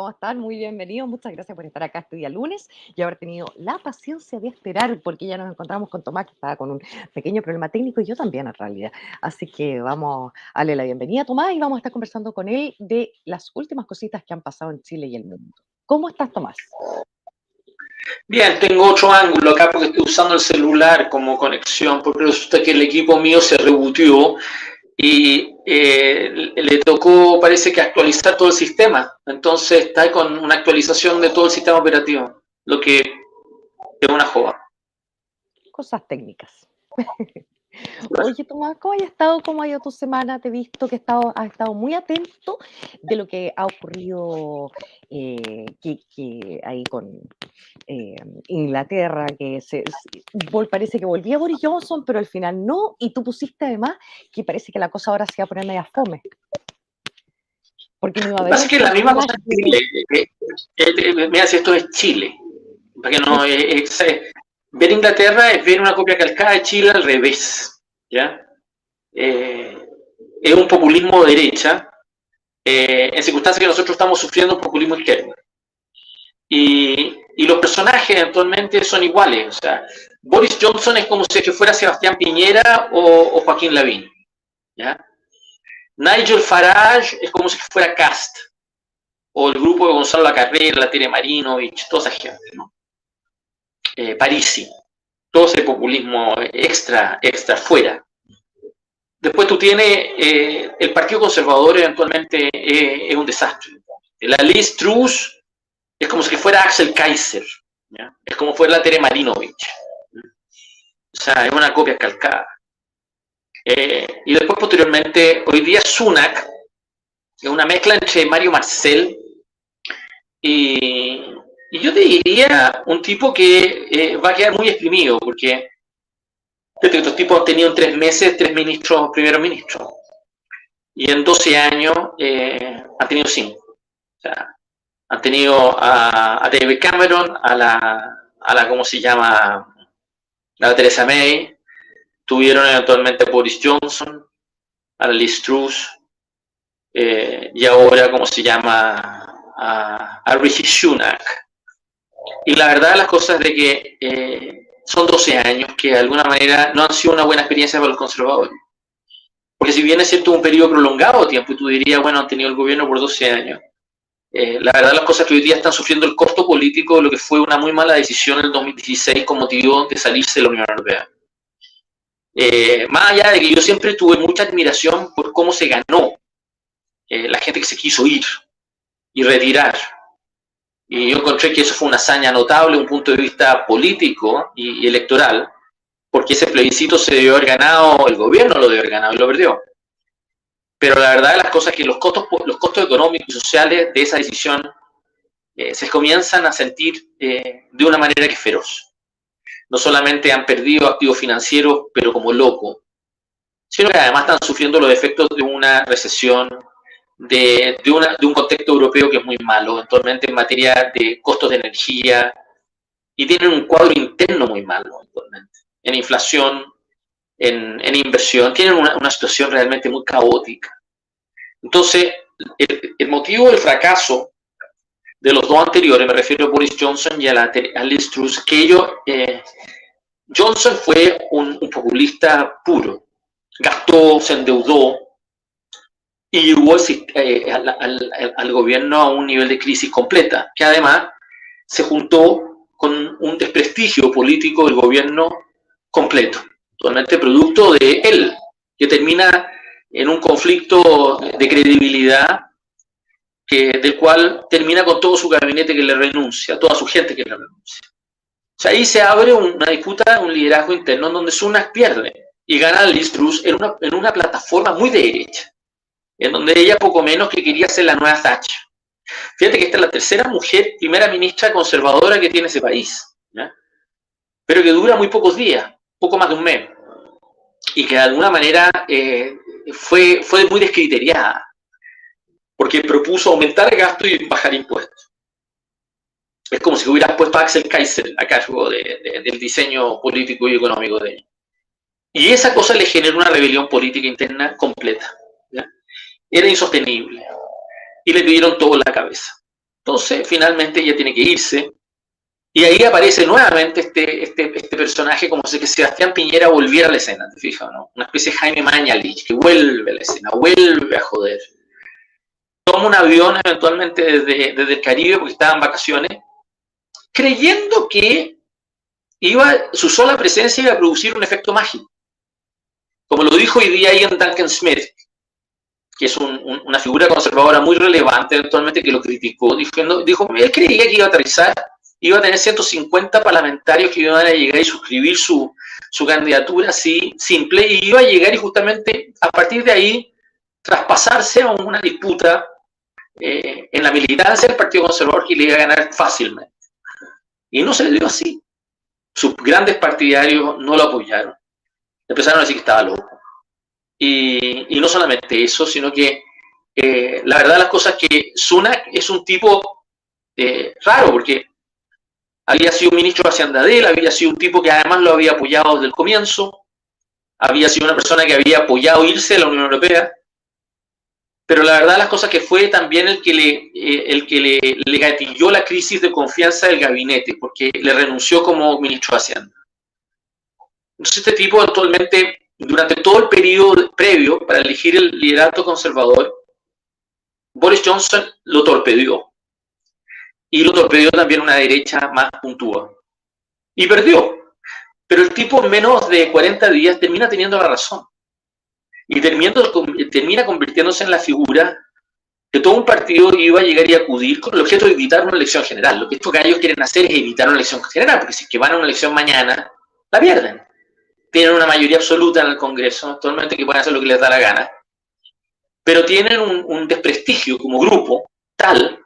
¿cómo están? Muy bienvenidos. Muchas gracias por estar acá este día lunes y haber tenido la paciencia de esperar, porque ya nos encontramos con Tomás, que estaba con un pequeño problema técnico, y yo también en realidad. Así que vamos a darle la bienvenida a Tomás y vamos a estar conversando con él de las últimas cositas que han pasado en Chile y el mundo. ¿Cómo estás, Tomás? Bien, tengo otro ángulo acá porque estoy usando el celular como conexión, porque resulta que el equipo mío se rebooteó y le tocó, parece que actualizar todo el sistema. Entonces está con una actualización de todo el sistema operativo, lo que es una joda. Cosas técnicas. Oye, Tomás, ¿cómo has estado? ¿Cómo ha ido tu semana? Te he visto que has estado muy atento de lo que ha ocurrido que ahí con eh, Inglaterra, parece que volvía Boris Johnson, pero al final no, y tú pusiste además que parece que la cosa ahora se va a poner media fome, porque no iba a Lo que haber pasa un es que la misma cosa en personaje. Chile. Mira, si esto es Chile, para que no ver Inglaterra es ver una copia calcada de Chile al revés, ¿ya? Es un populismo de derecha, en circunstancias que nosotros estamos sufriendo un populismo izquierdo. Y los personajes actualmente son iguales. O sea, Boris Johnson es como si fuera Sebastián Piñera o Joaquín Lavín, ¿ya? Nigel Farage es como si fuera Cast, o el grupo de Gonzalo Lacarrera, la Tere Marinovich, toda esa gente, ¿no? Parisi, todo ese populismo extra fuera. Después tú tienes el Partido Conservador, eventualmente es un desastre. La Liz Truss es como si fuera Axel Kaiser, ¿ya? Es como fuera la Tere Marinovich. O sea, es una copia calcada. Y después, posteriormente, hoy día Sunak es una mezcla entre Mario Marcel y yo te diría un tipo que va a quedar muy exprimido, porque estos tipos han tenido en 3 meses 3 primeros ministros, y en 12 años han tenido 5. O sea, han tenido a David Cameron, a la ¿cómo se llama? A la Theresa May, tuvieron eventualmente a Boris Johnson, a la Liz Truss, y ahora, ¿cómo se llama? A Rishi Sunak. Y la verdad, las cosas de que son 12 años que de alguna manera no han sido una buena experiencia para los conservadores. Porque si bien es cierto un periodo prolongado de tiempo, y tú dirías, bueno, han tenido el gobierno por 12 años, la verdad las cosas que hoy día están sufriendo el costo político de lo que fue una muy mala decisión en el 2016 con motivo de salirse de la Unión Europea. Más allá de que yo siempre tuve mucha admiración por cómo se ganó la gente que se quiso ir y retirar. Y yo encontré que eso fue una hazaña notable desde un punto de vista político y electoral, porque ese plebiscito se debió haber ganado, el gobierno lo debió haber ganado y lo perdió. Pero la verdad de las cosas es que los costos económicos y sociales de esa decisión se comienzan a sentir de una manera que es feroz. No solamente han perdido activos financieros, pero como loco, sino que además están sufriendo los efectos de una recesión, de un contexto europeo que es muy malo, actualmente en materia de costos de energía, y tienen un cuadro interno muy malo actualmente, en inflación, en inversión, tienen una situación realmente muy caótica. Entonces, el motivo del fracaso de los dos anteriores, me refiero a Boris Johnson y a Liz Truss, que Johnson fue un populista puro, gastó, se endeudó y llevó al gobierno a un nivel de crisis completa, que además se juntó con un desprestigio político del gobierno completo, totalmente producto de él, que termina en un conflicto de credibilidad del cual termina con todo su gabinete que le renuncia, toda su gente que le renuncia. O sea, ahí se abre una disputa, un liderazgo interno en donde Sunak pierde y gana Liz Truss en una plataforma muy de derecha, en donde ella poco menos que quería ser la nueva Thatcher. Fíjate que esta es la tercera mujer primera ministra conservadora que tiene ese país, ¿ya? Pero que dura muy pocos días, poco más de un mes, y que de alguna manera fue muy descriteriada, porque propuso aumentar gastos y bajar impuestos. Es como si hubieras puesto a Axel Kaiser a cargo del diseño político y económico de ella. Y esa cosa le generó una rebelión política interna completa, ¿ya? Era insostenible. Y le pidieron todo en la cabeza. Entonces, finalmente ella tiene que irse. Y ahí aparece nuevamente este personaje como si que Sebastián Piñera volviera a la escena, ¿te fijas, no? Una especie de Jaime Mañalich, que vuelve a la escena, vuelve a joder. Toma un avión eventualmente desde el Caribe porque estaba en vacaciones, creyendo que su sola presencia iba a producir un efecto mágico. Como lo dijo hoy día Ian Duncan Smith, que es una figura conservadora muy relevante eventualmente, que lo criticó, dijo, él creía que iba a aterrizar, iba a tener 150 parlamentarios que iban a llegar y suscribir su candidatura así, simple, y iba a llegar y justamente a partir de ahí traspasarse a una disputa en la militancia del Partido Conservador que le iba a ganar fácilmente. Y no se le dio así. Sus grandes partidarios no lo apoyaron. Empezaron a decir que estaba loco. Y no solamente eso, sino que la verdad de las cosas es que Sunak es un tipo raro, porque había sido ministro de Hacienda de él, había sido un tipo que además lo había apoyado desde el comienzo, había sido una persona que había apoyado irse a la Unión Europea, pero la verdad de las cosas que fue también el que le gatilló la crisis de confianza del gabinete, porque le renunció como ministro de Hacienda. Entonces este tipo actualmente, durante todo el periodo previo para elegir el liderato conservador, Boris Johnson lo torpedió. Y lo torpedió también una derecha más puntúa. Y perdió. Pero el tipo en menos de 40 días termina teniendo la razón. Y termina convirtiéndose en la figura que todo un partido iba a llegar y acudir con el objeto de evitar una elección general. Lo que estos gallos quieren hacer es evitar una elección general, porque si es que van a una elección mañana, la pierden. Tienen una mayoría absoluta en el Congreso, actualmente, que pueden hacer lo que les da la gana, pero tienen un desprestigio como grupo tal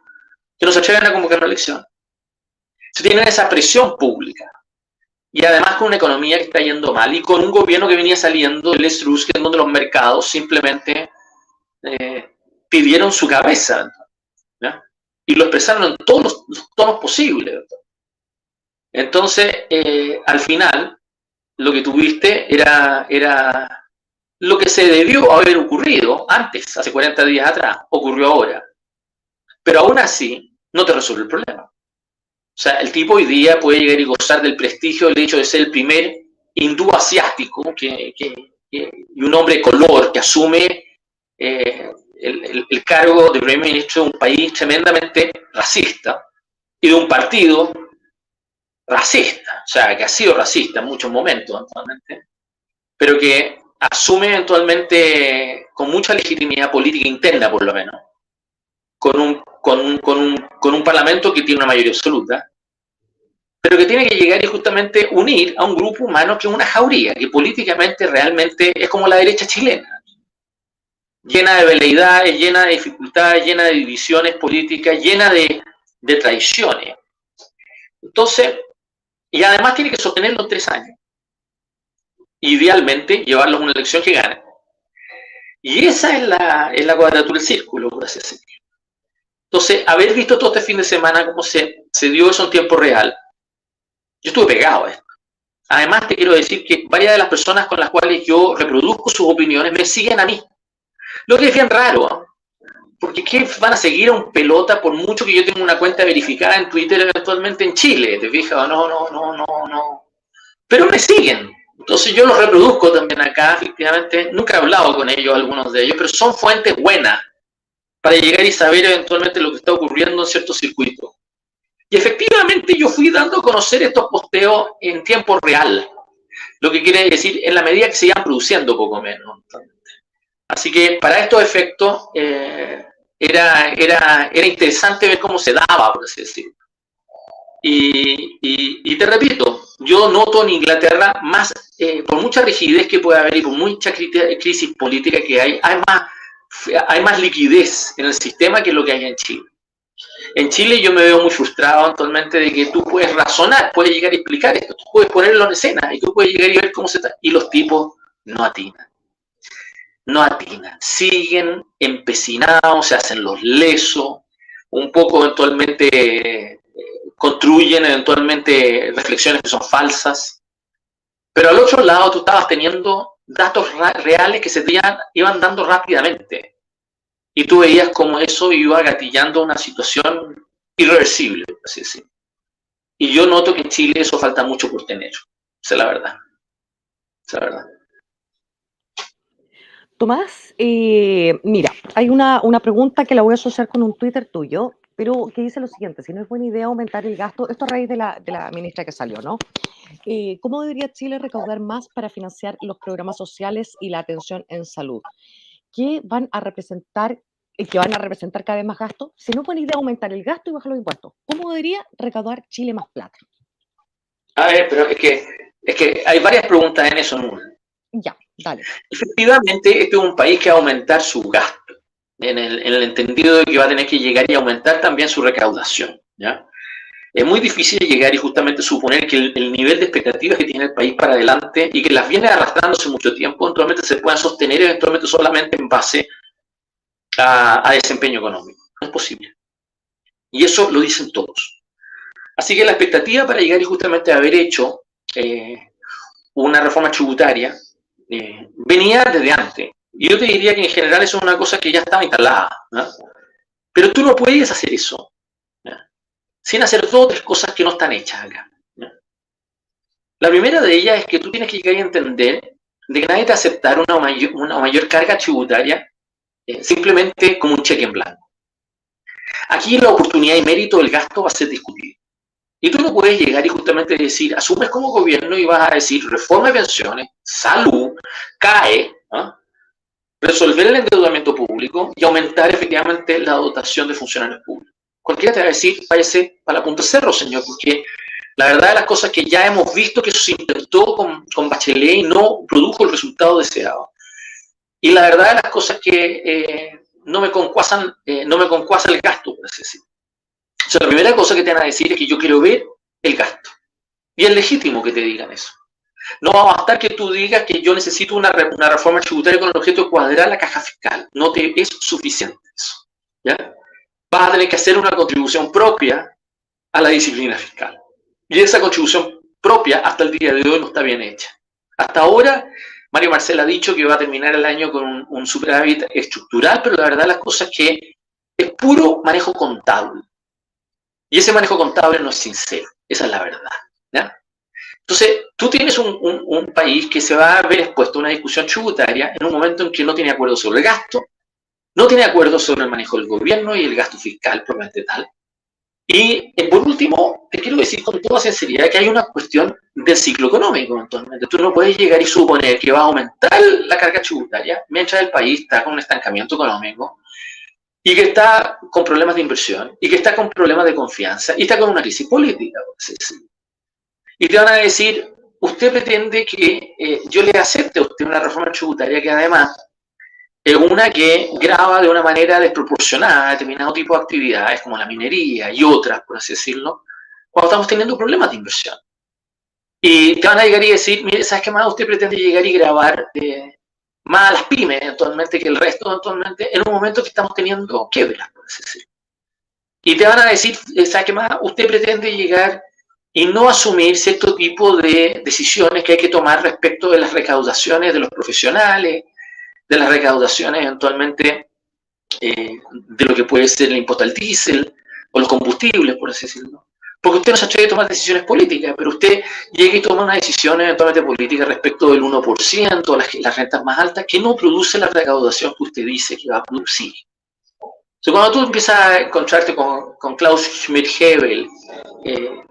que no se atreven a convocar una elección. Entonces tienen esa presión pública. Y además con una economía que está yendo mal y con un gobierno que venía saliendo del Truss, en donde los mercados simplemente pidieron su cabeza, ¿ya? Y lo expresaron en todos los tonos posibles, ¿verdad? Entonces, al final, lo que tuviste era lo que se debió haber ocurrido antes, hace 40 días atrás, ocurrió ahora. Pero aún así, no te resuelve el problema. O sea, el tipo hoy día puede llegar y gozar del prestigio del hecho de ser el primer hindú asiático y un hombre de color que asume el cargo de primer ministro de un país tremendamente racista y de un partido racista, o sea, que ha sido racista en muchos momentos actualmente, pero que asume eventualmente con mucha legitimidad política interna, por lo menos, con un parlamento que tiene una mayoría absoluta, pero que tiene que llegar y justamente unir a un grupo humano que es una jauría, que políticamente realmente es como la derecha chilena, llena de veleidades, llena de dificultades, llena de divisiones políticas, llena de traiciones. Entonces, y además tiene que sostenerlo en 3 años. Idealmente, llevarlos a una elección que gane. Y esa es la cuadratura del círculo, por así decirlo. Entonces, haber visto todo este fin de semana cómo se dio eso en tiempo real, yo estuve pegado a esto. Además, te quiero decir que varias de las personas con las cuales yo reproduzco sus opiniones me siguen a mí. Lo que es bien raro, ¿eh? Porque ¿qué van a seguir a un pelota por mucho que yo tenga una cuenta verificada en Twitter eventualmente en Chile? ¿Te fijas? No. Pero me siguen. Entonces yo los reproduzco también acá, efectivamente. Nunca he hablado con ellos, algunos de ellos, pero son fuentes buenas para llegar y saber eventualmente lo que está ocurriendo en ciertos circuitos. Y efectivamente yo fui dando a conocer estos posteos en tiempo real, lo que quiere decir en la medida que se iban produciendo poco menos. Así que para estos efectos era interesante ver cómo se daba, por así decirlo. Y te repito, yo noto en Inglaterra más, por mucha rigidez que pueda haber y por mucha crisis política que hay más liquidez en el sistema que lo que hay en Chile. En Chile yo me veo muy frustrado actualmente de que tú puedes razonar, puedes llegar a explicar esto, tú puedes ponerlo en escena y tú puedes llegar y ver cómo se está. Y los tipos no atinan. No atinan. Siguen empecinados, se hacen los lesos, un poco eventualmente construyen eventualmente reflexiones que son falsas. Pero al otro lado tú estabas teniendo datos reales que se te iban dando rápidamente. Y tú veías cómo eso iba gatillando una situación irreversible, por así decirlo. Y yo noto que en Chile eso falta mucho por tener. Esa es la verdad. Esa es la verdad. Tomás, mira, hay una pregunta que la voy a asociar con un Twitter tuyo, pero que dice lo siguiente: si no es buena idea aumentar el gasto, esto a raíz de la ministra que salió, ¿no? ¿Cómo debería Chile recaudar más para financiar los programas sociales y la atención en salud? ¿Qué van a representar, que van a representar cada vez más gastos? Si no es buena idea aumentar el gasto y bajar los impuestos, ¿cómo debería recaudar Chile más plata? A ver, pero es que hay varias preguntas en eso, ¿no? Ya, dale. Efectivamente, este es un país que va a aumentar su gasto, en el entendido de que va a tener que llegar y aumentar también su recaudación, ¿ya? Es muy difícil llegar y justamente suponer que el nivel de expectativas que tiene el país para adelante y que las viene arrastrándose mucho tiempo, eventualmente se puedan sostener eventualmente solamente en base a desempeño económico. No es posible. Y eso lo dicen todos. Así que la expectativa para llegar y justamente haber hecho una reforma tributaria venía desde antes. Y yo te diría que en general eso es una cosa que ya estaba instalada, ¿no? Pero tú no puedes hacer eso, ¿no?, sin hacer dos o tres cosas que no están hechas acá, ¿no? La primera de ellas es que tú tienes que llegar a entender de que nadie te va a aceptar una mayor carga tributaria simplemente como un cheque en blanco. Aquí la oportunidad y mérito del gasto va a ser discutido. Y tú no puedes llegar y justamente decir, asumes como gobierno y vas a decir reforma de pensiones, salud, CAE, ¿no?, resolver el endeudamiento público y aumentar efectivamente la dotación de funcionarios públicos. Cualquiera te va a decir, váyase para la punta del cerro, señor, porque la verdad de las cosas que ya hemos visto que eso se intentó con Bachelet y no produjo el resultado deseado. Y la verdad de las cosas que no me concuasa el gasto, por así decirlo. O sea, la primera cosa que te van a decir es que yo quiero ver el gasto. Y es legítimo que te digan eso. No va a bastar que tú digas que yo necesito una reforma tributaria con el objeto de cuadrar la caja fiscal. No te es suficiente eso, ¿ya? Vas a tener que hacer una contribución propia a la disciplina fiscal. Y esa contribución propia hasta el día de hoy no está bien hecha. Hasta ahora, Mario Marcel ha dicho que va a terminar el año con un superávit estructural, pero la verdad las cosas es que es puro manejo contable. Y ese manejo contable no es sincero. Esa es la verdad, ¿ya? Entonces, tú tienes un país que se va a ver expuesto a una discusión tributaria en un momento en que no tiene acuerdo sobre el gasto, no tiene acuerdo sobre el manejo del gobierno y el gasto fiscal propiamente tal. Y por último, te quiero decir con toda sinceridad que hay una cuestión del ciclo económico eventualmente. Tú no puedes llegar y suponer que va a aumentar la carga tributaria mientras el país está con un estancamiento económico y que está con problemas de inversión y que está con problemas de confianza y está con una crisis política, por así decirlo. Y te van a decir, usted pretende que yo le acepte a usted una reforma tributaria que además es una que grava de una manera desproporcionada determinado tipo de actividades como la minería y otras, por así decirlo, cuando estamos teniendo problemas de inversión. Y te van a llegar y decir, mire, ¿sabes qué más? Usted pretende llegar y gravar más a las pymes eventualmente que el resto eventualmente en un momento que estamos teniendo quiebras, por así decirlo. Y te van a decir, ¿sabes qué más? Usted pretende llegar y no asumir cierto tipo de decisiones que hay que tomar respecto de las recaudaciones de los profesionales, de las recaudaciones eventualmente de lo que puede ser el impuesto al diésel o los combustibles, por así decirlo. Porque usted no se atreve a tomar decisiones políticas, pero usted llega y toma una decisión eventualmente política respecto del 1%, las rentas más altas, que no produce la recaudación que usted dice que va a producir. Entonces, cuando tú empiezas a encontrarte con Klaus Schmidt-Hebel,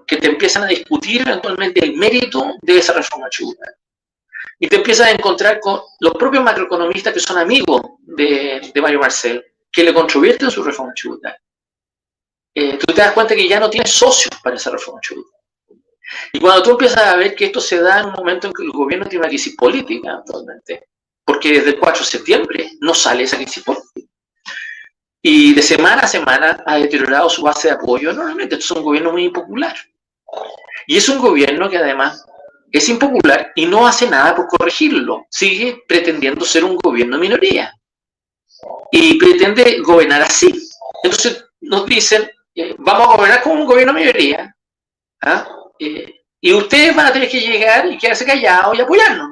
que te empiezan a discutir eventualmente el mérito de esa reforma tributaria, y te empiezas a encontrar con los propios macroeconomistas que son amigos de Mario Marcel, que le controvierten su reforma tributaria, tú te das cuenta que ya no tienes socios para esa reforma tributaria. Y cuando tú empiezas a ver que esto se da en un momento en que el gobierno tiene una crisis política actualmente, porque desde el 4 de septiembre no sale esa crisis política, y de semana a semana ha deteriorado su base de apoyo, normalmente esto es un gobierno muy impopular. Y es un gobierno que además es impopular y no hace nada por corregirlo. Sigue pretendiendo ser un gobierno de minoría. Y pretende gobernar así. Entonces nos dicen, vamos a gobernar como un gobierno de minoría. ¿Ah? Y ustedes van a tener que llegar y quedarse callados y apoyarnos.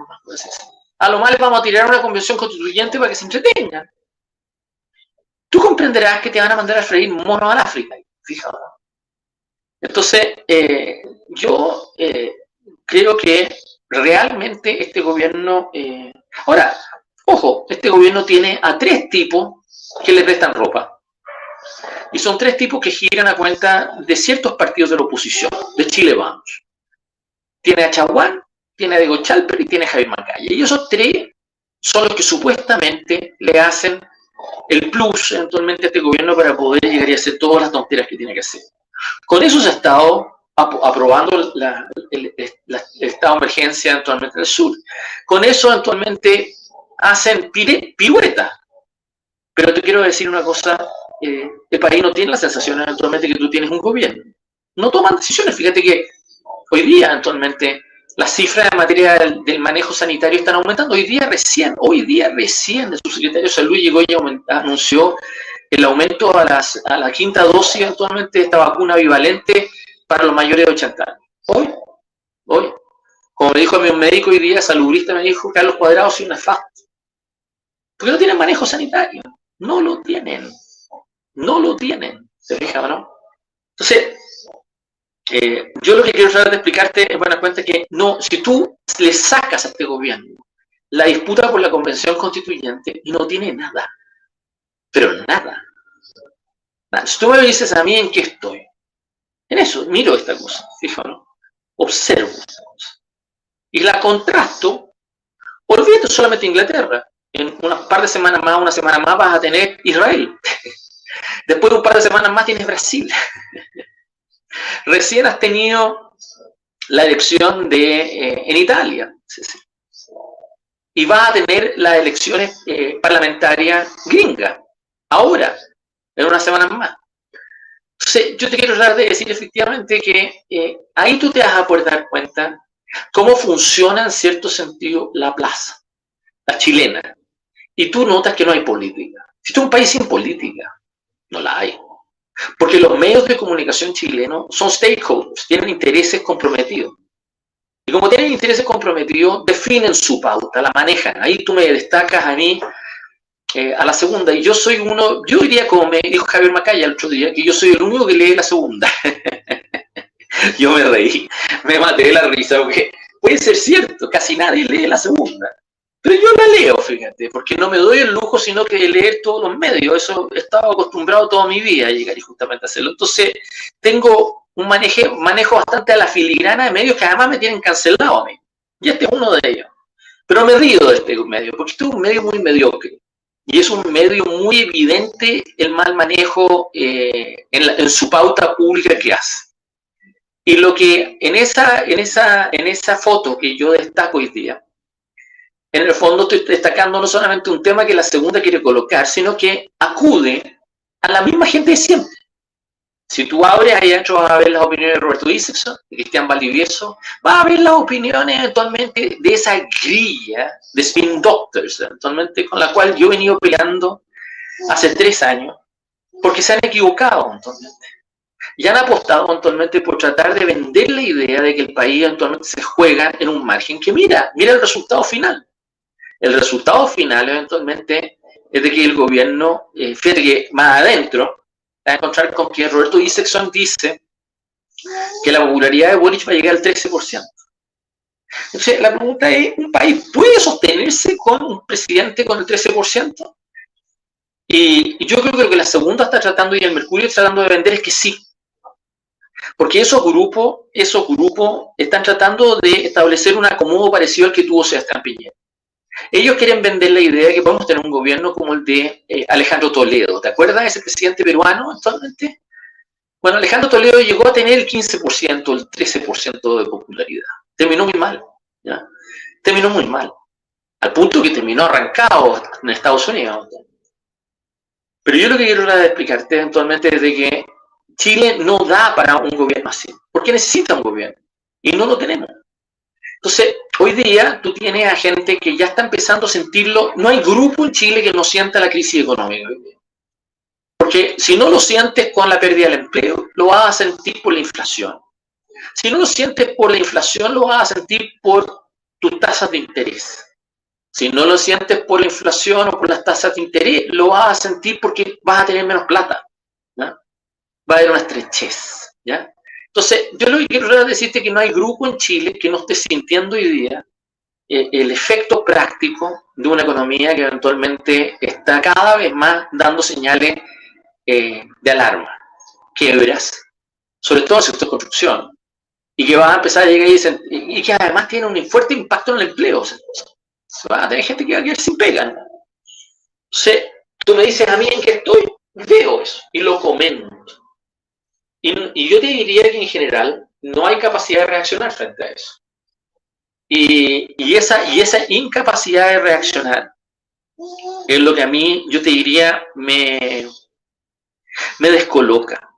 A lo más les vamos a tirar una convención constituyente para que se entretengan. Tú comprenderás que te van a mandar a freír monos al África, fíjate. Entonces, yo creo que realmente este gobierno... ahora, ojo, este gobierno tiene a 3 tipos que le prestan ropa. Y son 3 tipos que giran a cuenta de ciertos partidos de la oposición, de Chile Vamos. Tiene a Chaguán, tiene a Diego Chalper y tiene a Javier Macaya. Y esos 3 son los que supuestamente le hacen el plus eventualmente a este gobierno para poder llegar y hacer todas las tonteras que tiene que hacer. Con eso se ha estado aprobando el estado de emergencia eventualmente en el sur. Con eso eventualmente hacen piruetas. Pero te quiero decir una cosa, el país no tiene la sensación eventualmente que tú tienes un gobierno. No toman decisiones. Fíjate que hoy día eventualmente las cifras en materia del manejo sanitario están aumentando. Hoy día recién el subsecretario de Salud llegó y anunció el aumento a la 5ª dosis eventualmente de esta vacuna bivalente para los mayores de 80 años. Hoy. Como me dijo a mi médico hoy día, saludista, me dijo Carlos Cuadrado, soy nefasto. Porque no tienen manejo sanitario. No lo tienen. ¿Se fija o no? Entonces, yo lo que quiero tratar de explicarte es buena cuenta que no, si tú le sacas a este gobierno la disputa por la convención constituyente, no tiene nada. Pero nada. Si tú me dices a mí en qué estoy, en eso, miro esta cosa, fíjate, ¿no? Observo esta cosa. Y la contrasto, olvídate solamente de Inglaterra. En unas par de semanas más, una semana más, vas a tener Israel. Después de un par de semanas más tienes Brasil. Recién has tenido la elección en Italia. Y vas a tener las elecciones parlamentarias gringas. Ahora, en unas semanas más. Entonces, yo te quiero tratar de decir efectivamente que ahí tú te vas a poder dar cuenta cómo funciona en cierto sentido la plaza, la chilena. Y tú notas que no hay política. Si tú es un país sin política, no la hay. Porque los medios de comunicación chilenos son stakeholders, tienen intereses comprometidos. Y como tienen intereses comprometidos, definen su pauta, la manejan. Ahí tú me destacas a mí a la segunda. Y yo soy uno, yo diría como me dijo Javier Macaya el otro día, que yo soy el único que lee la segunda. Yo me reí, me maté de la risa, porque puede ser cierto, casi nadie lee la segunda. Pero yo la leo, fíjate, porque no me doy el lujo, sino que de leer todos los medios. Eso he estado acostumbrado toda mi vida a llegar y justamente a hacerlo. Entonces, tengo un manejo bastante a la filigrana de medios que además me tienen cancelado a mí. Y este es uno de ellos. Pero me río de este medio, porque este es un medio muy mediocre. Y es un medio muy evidente el mal manejo en su pauta pública que hace. Y lo que en esa foto que yo destaco hoy día, en el fondo estoy destacando no solamente un tema que la segunda quiere colocar, sino que acude a la misma gente de siempre. Si tú abres ahí adentro vas a ver las opiniones de Roberto Isakson, de Cristian Valdivieso, vas a ver las opiniones eventualmente de esa grilla de spin doctors, eventualmente con la cual yo he venido peleando hace 3 años, porque se han equivocado eventualmente. Y han apostado eventualmente por tratar de vender la idea de que el país eventualmente se juega en un margen que mira el resultado final. El resultado final eventualmente es de que el gobierno, fíjate que más adentro, va a encontrar con que Roberto Isakson dice que la popularidad de Boric va a llegar al 13%. Entonces la pregunta es, ¿un país puede sostenerse con un presidente con el 13%? Y yo creo que lo que la segunda está tratando y el Mercurio está tratando de vender es que sí. Porque esos grupos están tratando de establecer un acomodo parecido al que tuvo Sebastián Piñera. Ellos quieren vender la idea de que podemos tener un gobierno como el de Alejandro Toledo. ¿Te acuerdas de ese presidente peruano actualmente? Bueno, Alejandro Toledo llegó a tener el 15%, el 13% de popularidad. Terminó muy mal, ¿ya? Terminó muy mal. Al punto que terminó arrancado en Estados Unidos. Pero yo lo que quiero explicarte eventualmente es de que Chile no da para un gobierno así. Porque necesita un gobierno. Y no lo tenemos. Entonces, hoy día tú tienes a gente que ya está empezando a sentirlo. No hay grupo en Chile que no sienta la crisis económica. Porque si no lo sientes con la pérdida del empleo, lo vas a sentir por la inflación. Si no lo sientes por la inflación, lo vas a sentir por tus tasas de interés. Si no lo sientes por la inflación o por las tasas de interés, lo vas a sentir porque vas a tener menos plata, ¿ya? Va a haber una estrechez, ¿ya? Entonces, yo lo que quiero decirte es que no hay grupo en Chile que no esté sintiendo hoy día el efecto práctico de una economía que eventualmente está cada vez más dando señales de alarma, quiebras, sobre todo en el sector de construcción, y que va a empezar a llegar y que además tiene un fuerte impacto en el empleo. O sea, se va a tener gente que va a quedar sin pega, ¿no? Entonces, tú me dices a mí en qué estoy, veo eso y lo comento. Y yo te diría que en general no hay capacidad de reaccionar frente a eso. Y esa incapacidad de reaccionar es lo que a mí, yo te diría, me descoloca.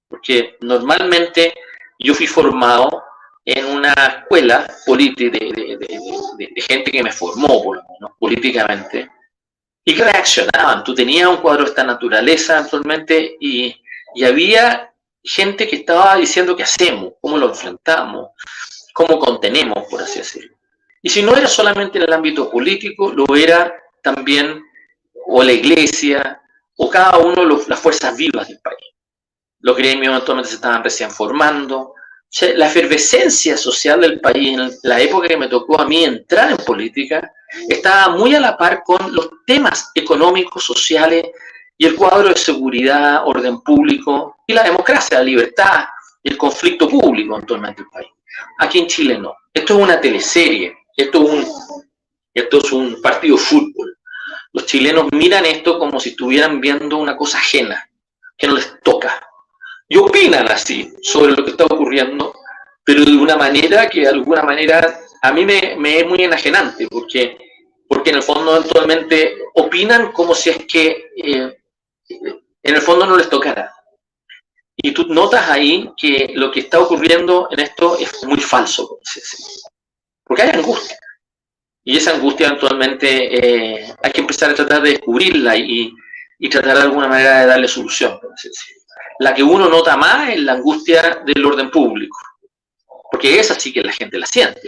Porque normalmente yo fui formado en una escuela política de gente que me formó, por lo menos, políticamente, y que reaccionaban. Tú tenías un cuadro de esta naturaleza actualmente y había gente que estaba diciendo qué hacemos, cómo lo enfrentamos, cómo contenemos, por así decirlo. Y si no era solamente en el ámbito político, lo era también o la iglesia o cada uno de las fuerzas vivas del país. Los gremios eventualmente se estaban recién formando. O sea, la efervescencia social del país en la época que me tocó a mí entrar en política estaba muy a la par con los temas económicos, sociales y el cuadro de seguridad, orden público y la democracia, la libertad y el conflicto público eventualmente en el país. Aquí en Chile no. Esto es una teleserie, esto es un partido de fútbol. Los chilenos miran esto como si estuvieran viendo una cosa ajena, que no les toca. Y opinan así sobre lo que está ocurriendo, pero de una manera que de alguna manera a mí me es muy enajenante, porque en el fondo eventualmente opinan como si es que en el fondo no les tocara. Y tú notas ahí que lo que está ocurriendo en esto es muy falso, porque hay angustia. Y esa angustia eventualmente hay que empezar a tratar de descubrirla y tratar de alguna manera de darle solución, por así decirlo. La que uno nota más es la angustia del orden público, porque esa sí que la gente la siente,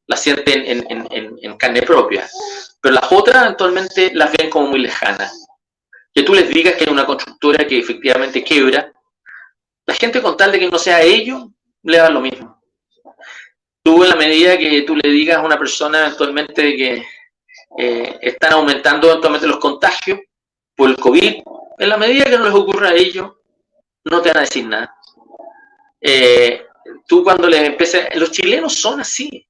la siente en carne propia, pero las otras eventualmente las ven como muy lejanas. Que tú les digas que hay una constructora que efectivamente quiebra, la gente con tal de que no sea ellos, le da lo mismo. Tú en la medida que tú le digas a una persona eventualmente que están aumentando eventualmente los contagios por el COVID, en la medida que no les ocurra a ellos, no te van a decir nada. Tú cuando les empiezas... Los chilenos son así.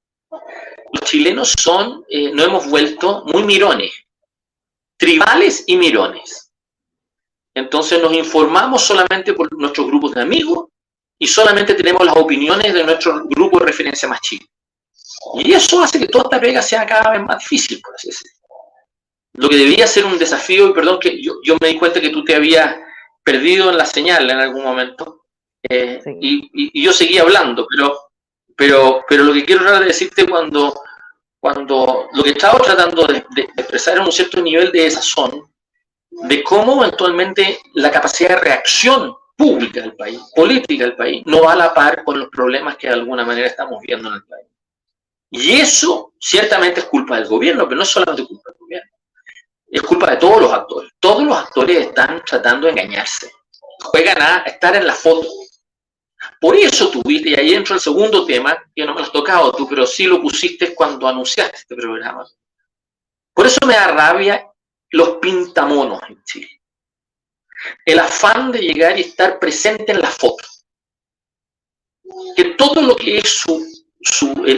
Los chilenos son, nos hemos vuelto muy mirones, tribales y mirones. Entonces nos informamos solamente por nuestros grupos de amigos y solamente tenemos las opiniones de nuestro grupo de referencia más chico. Y eso hace que toda esta pega sea cada vez más difícil, por así decirlo. Lo que debía ser un desafío, y perdón que yo me di cuenta que tú te habías perdido en la señal en algún momento, sí. y yo seguía hablando, pero lo que quiero tratar de decirte cuando lo que estaba tratando de expresar era un cierto nivel de desazón, de cómo eventualmente la capacidad de reacción pública del país, política del país, no va a la par con los problemas que de alguna manera estamos viendo en el país. Y eso ciertamente es culpa del gobierno, pero no es solamente culpa del gobierno. Es culpa de todos los actores. Todos los actores están tratando de engañarse. Juegan a estar en la foto. Por eso tuviste, y ahí entra el segundo tema, que no me lo has tocado tú, pero sí lo pusiste cuando anunciaste este programa. Por eso me da rabia los pintamonos en Chile. El afán de llegar y estar presente en la foto. Que todo lo que es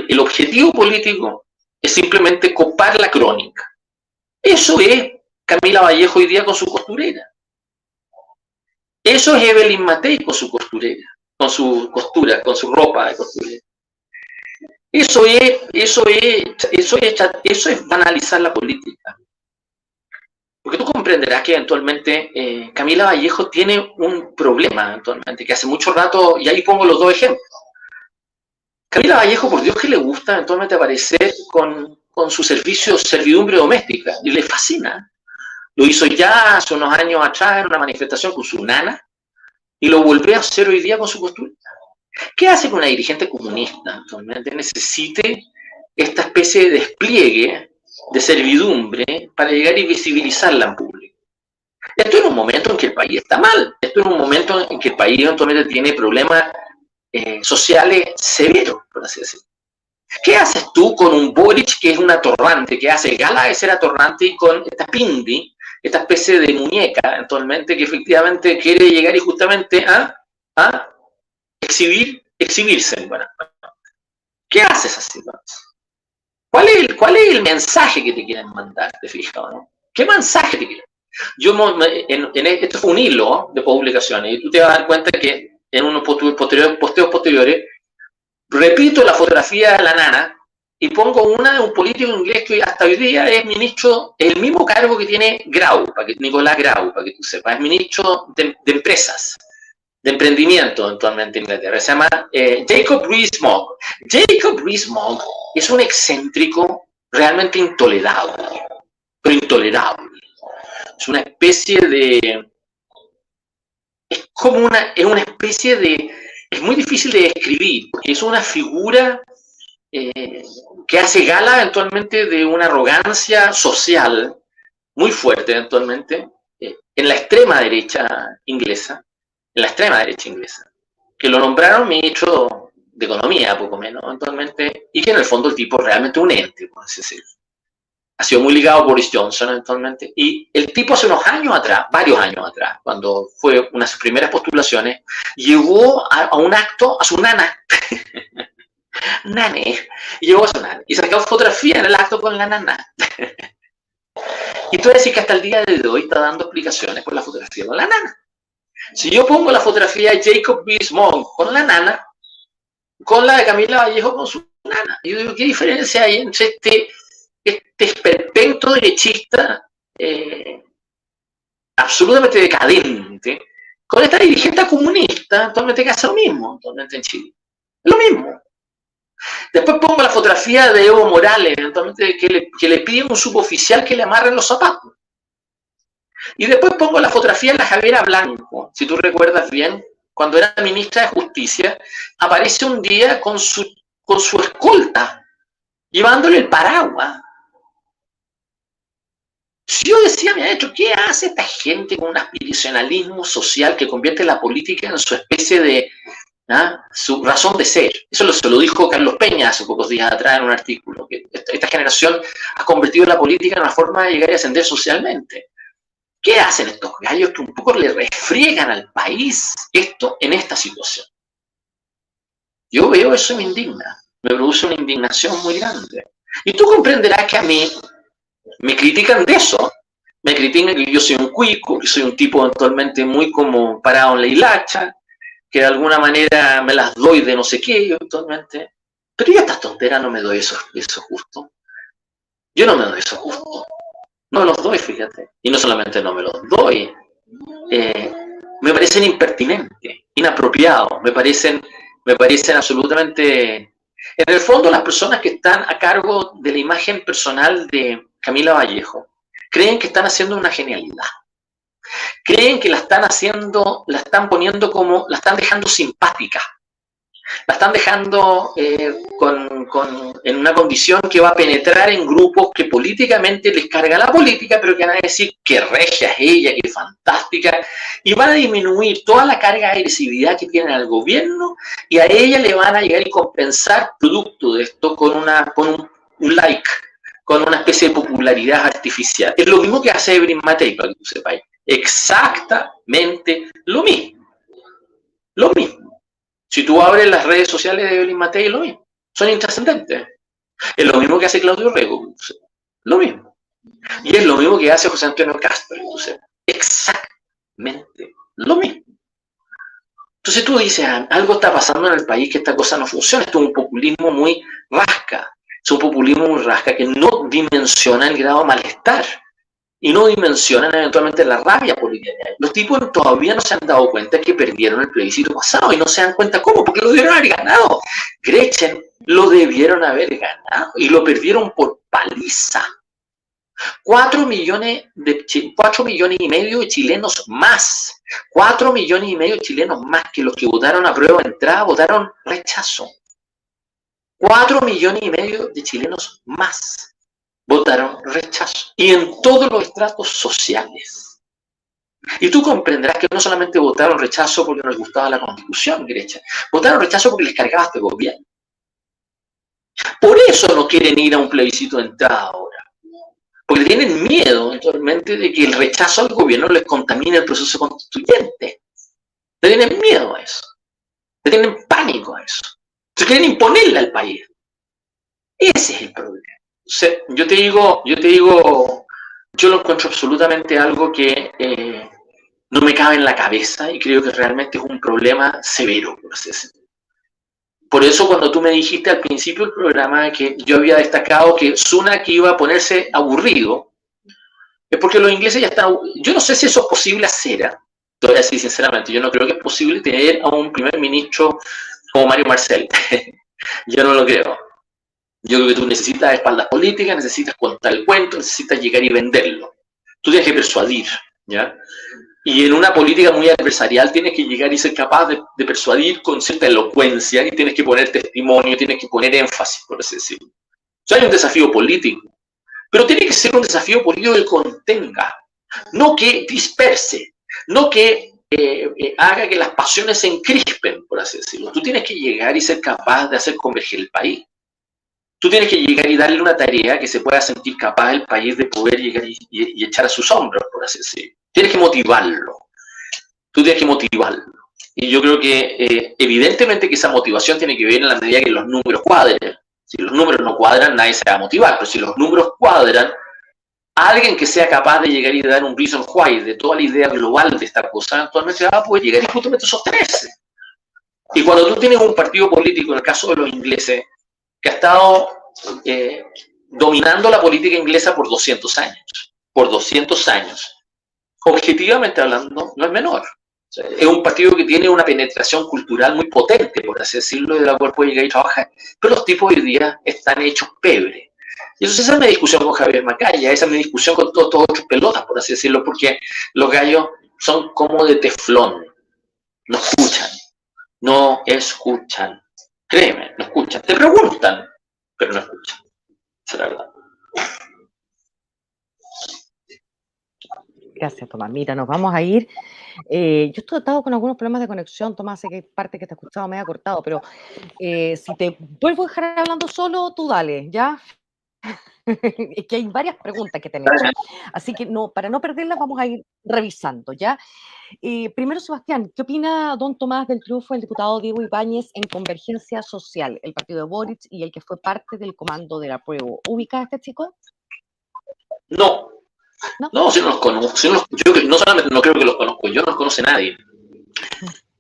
el objetivo político es simplemente copar la crónica. Eso es Camila Vallejo hoy día con su costurera. Eso es Evelyn Matei con su costurera, con su costura, con su ropa de costurera. Eso es banalizar la política. Porque tú comprenderás que eventualmente Camila Vallejo tiene un problema eventualmente, que hace mucho rato, y ahí pongo los dos ejemplos. Camila Vallejo, por Dios que le gusta eventualmente aparecer con su servidumbre doméstica, y le fascina. Lo hizo ya hace unos años atrás en una manifestación con su nana, y lo volvió a hacer hoy día con su costura. ¿Qué hace que una dirigente comunista actualmente necesite esta especie de despliegue de servidumbre para llegar y visibilizarla en público? Esto en un momento en que el país está mal, esto en un momento en que el país eventualmente tiene problemas sociales severos, por así decirlo. ¿Qué haces tú con un Boric que es un atorrante, que hace gala de ser atorrante, y con esta Pindi, esta especie de muñeca actualmente que efectivamente quiere llegar y justamente a exhibirse? Bueno, ¿qué haces así? ¿Cuál es el mensaje que te quieren mandar? ¿Te fijas, no? ¿Qué mensaje te quieren? Esto fue un hilo de publicaciones y tú te vas a dar cuenta que en unos posteos posteriores repito la fotografía de la nana y pongo una de un político inglés que hasta hoy día es ministro, el mismo cargo que tiene Grau, Nicolás Grau, para que tú sepas, es ministro de empresas, de emprendimiento actualmente en Inglaterra. Se llama Jacob Rees-Mogg. Jacob Rees-Mogg es un excéntrico realmente intolerable, pero intolerable. Es una especie de... es una especie de... Es muy difícil de describir, porque es una figura que hace gala eventualmente de una arrogancia social muy fuerte eventualmente en la extrema derecha inglesa, que lo nombraron ministro de Economía, poco menos, eventualmente, y que en el fondo el tipo es realmente un ente, por así decirlo. Ha sido muy ligado a Boris Johnson eventualmente, y el tipo hace unos años atrás, varios años atrás, cuando fue una de sus primeras postulaciones, llevó a un acto a su nana, nane, y llevó a su nana, y sacó fotografía en el acto con la nana. Y tú decís que hasta el día de hoy está dando explicaciones por la fotografía con la nana. Si yo pongo la fotografía de Jacob Rees-Mogg con la nana, con la de Camila Vallejo con su nana, yo digo, ¿qué diferencia hay entre este esperpento derechista absolutamente decadente con esta dirigente comunista actualmente que hace lo mismo actualmente en Chile? Lo mismo. Después pongo la fotografía de Evo Morales, eventualmente que le pide a un suboficial que le amarren los zapatos. Y después pongo la fotografía de la Javiera Blanco, si tú recuerdas bien, cuando era ministra de Justicia, aparece un día con su escolta, llevándole el paraguas. Si yo decía, mira, ¿qué hace esta gente con un aspiracionalismo social que convierte la política en su especie de su razón de ser? Eso se lo dijo Carlos Peña hace pocos días atrás en un artículo, que esta generación ha convertido la política en una forma de llegar y ascender socialmente. ¿Qué hacen estos gallos que un poco le refriegan al país esto en esta situación? Yo veo eso y me indigna, me produce una indignación muy grande. Y tú comprenderás que a mí me critican de eso, me critican que yo soy un cuico, que soy un tipo actualmente muy como parado en la hilacha, que de alguna manera me las doy de no sé qué eventualmente. Pero yo a estas tonteras no me doy eso justo. Yo no me doy eso justo. No me los doy, fíjate. Y no solamente no me los doy, me parecen impertinentes, inapropiados, me parecen absolutamente... En el fondo, las personas que están a cargo de la imagen personal de Camila Vallejo creen que están haciendo una genialidad. Creen que la están dejando simpática. La están dejando en una condición que va a penetrar en grupos que políticamente les carga la política, pero que van a decir que regia es ella, que fantástica, y van a disminuir toda la carga de agresividad que tienen al gobierno, y a ella le van a llegar y compensar producto de esto con un like, con una especie de popularidad artificial. Es lo mismo que hace Evelyn Matei, para que tú sepáis. Exactamente lo mismo. Lo mismo. Si tú abres las redes sociales de Evelyn Matei, es lo mismo. Son intrascendentes. Es lo mismo que hace Claudio Rego. Lo mismo. Y es lo mismo que hace José Antonio Castro. Exactamente lo mismo. Entonces tú dices, algo está pasando en el país, que esta cosa no funciona. Esto es un populismo muy rasca. Es un populismo muy rasca que no dimensiona el grado de malestar. Y no dimensionan eventualmente la rabia política. Los tipos todavía no se han dado cuenta que perdieron el plebiscito pasado y no se dan cuenta cómo, porque lo debieron haber ganado. Gretchen, lo debieron haber ganado y lo perdieron por paliza. 4 millones y medio de chilenos más. 4 millones y medio de chilenos más que los que votaron a prueba de entrada votaron rechazo. 4 millones y medio de chilenos más votaron rechazo. Y en todos los estratos sociales. Y tú comprenderás que no solamente votaron rechazo porque no les gustaba la Constitución, Grecia, votaron rechazo porque les cargaba este gobierno. Por eso no quieren ir a un plebiscito de entrada ahora. Porque tienen miedo, eventualmente, de que el rechazo al gobierno les contamine el proceso constituyente. Le tienen miedo a eso. Le tienen pánico a eso. Se quieren imponerle al país. Ese es el problema. O sea, yo te digo, yo lo encuentro absolutamente algo que no me cabe en la cabeza y creo que realmente es un problema severo, por así decirlo. Por eso cuando tú me dijiste al principio del programa que yo había destacado que Sunak iba a ponerse aburrido, es porque los ingleses ya están... Yo no sé si eso es posible hacer, te voy a decir sinceramente, yo no creo que es posible tener a un primer ministro como Mario Marcel. Yo no lo creo. Yo creo que tú necesitas espaldas políticas, necesitas contar el cuento, necesitas llegar y venderlo. Tú tienes que persuadir, ¿ya? Y en una política muy adversarial tienes que llegar y ser capaz de persuadir con cierta elocuencia y tienes que poner testimonio, tienes que poner énfasis, por así decirlo. O sea, hay un desafío político, pero tiene que ser un desafío político que contenga, no que disperse, no que haga que las pasiones se encrispen, por así decirlo. Tú tienes que llegar y ser capaz de hacer converger el país. Tú tienes que llegar y darle una tarea que se pueda sentir capaz el país de poder llegar y echar a sus hombros, por así decirlo. Tienes que motivarlo. Tú tienes que motivarlo. Y yo creo que evidentemente que esa motivación tiene que ver en la medida que los números cuadren. Si los números no cuadran, nadie se va a motivar. Pero si los números cuadran, alguien que sea capaz de llegar y de dar un reason why de toda la idea global de esta cosa, actualmente va a poder llegar y justamente sostenerse. Y cuando tú tienes un partido político, en el caso de los ingleses, que ha estado dominando la política inglesa por 200 años. Por 200 años. Objetivamente hablando, no es menor. O sea, es un partido que tiene una penetración cultural muy potente, por así decirlo, de la cual puede llegar y trabajar. Pero los tipos hoy día están hechos pebre. Y entonces esa es mi discusión con Javier Macaya, esa es mi discusión con todos estos otros pelotas, por así decirlo, porque los gallos son como de teflón. No escuchan. No escuchan. Créeme, no escuchan. Te preguntan, pero no escuchan. Esa es la verdad. Gracias, Tomás. Mira, nos vamos a ir. Yo estoy estado con algunos problemas de conexión, Tomás, sé que hay parte que te he escuchado me ha cortado, pero si te vuelvo a dejar hablando solo, tú dale, ¿ya? Es que hay varias preguntas que te han hecho. Así que no, para no perderlas, vamos a ir revisando, ¿ya? Primero, Sebastián, ¿qué opina don Tomás del triunfo del diputado Diego Ibáñez en Convergencia Social, el partido de Boric y el que fue parte del comando del apruebo? ¿Ubica a este chico? No. No, si no los conozco. Yo no solamente no creo que los conozco, yo no los conoce nadie.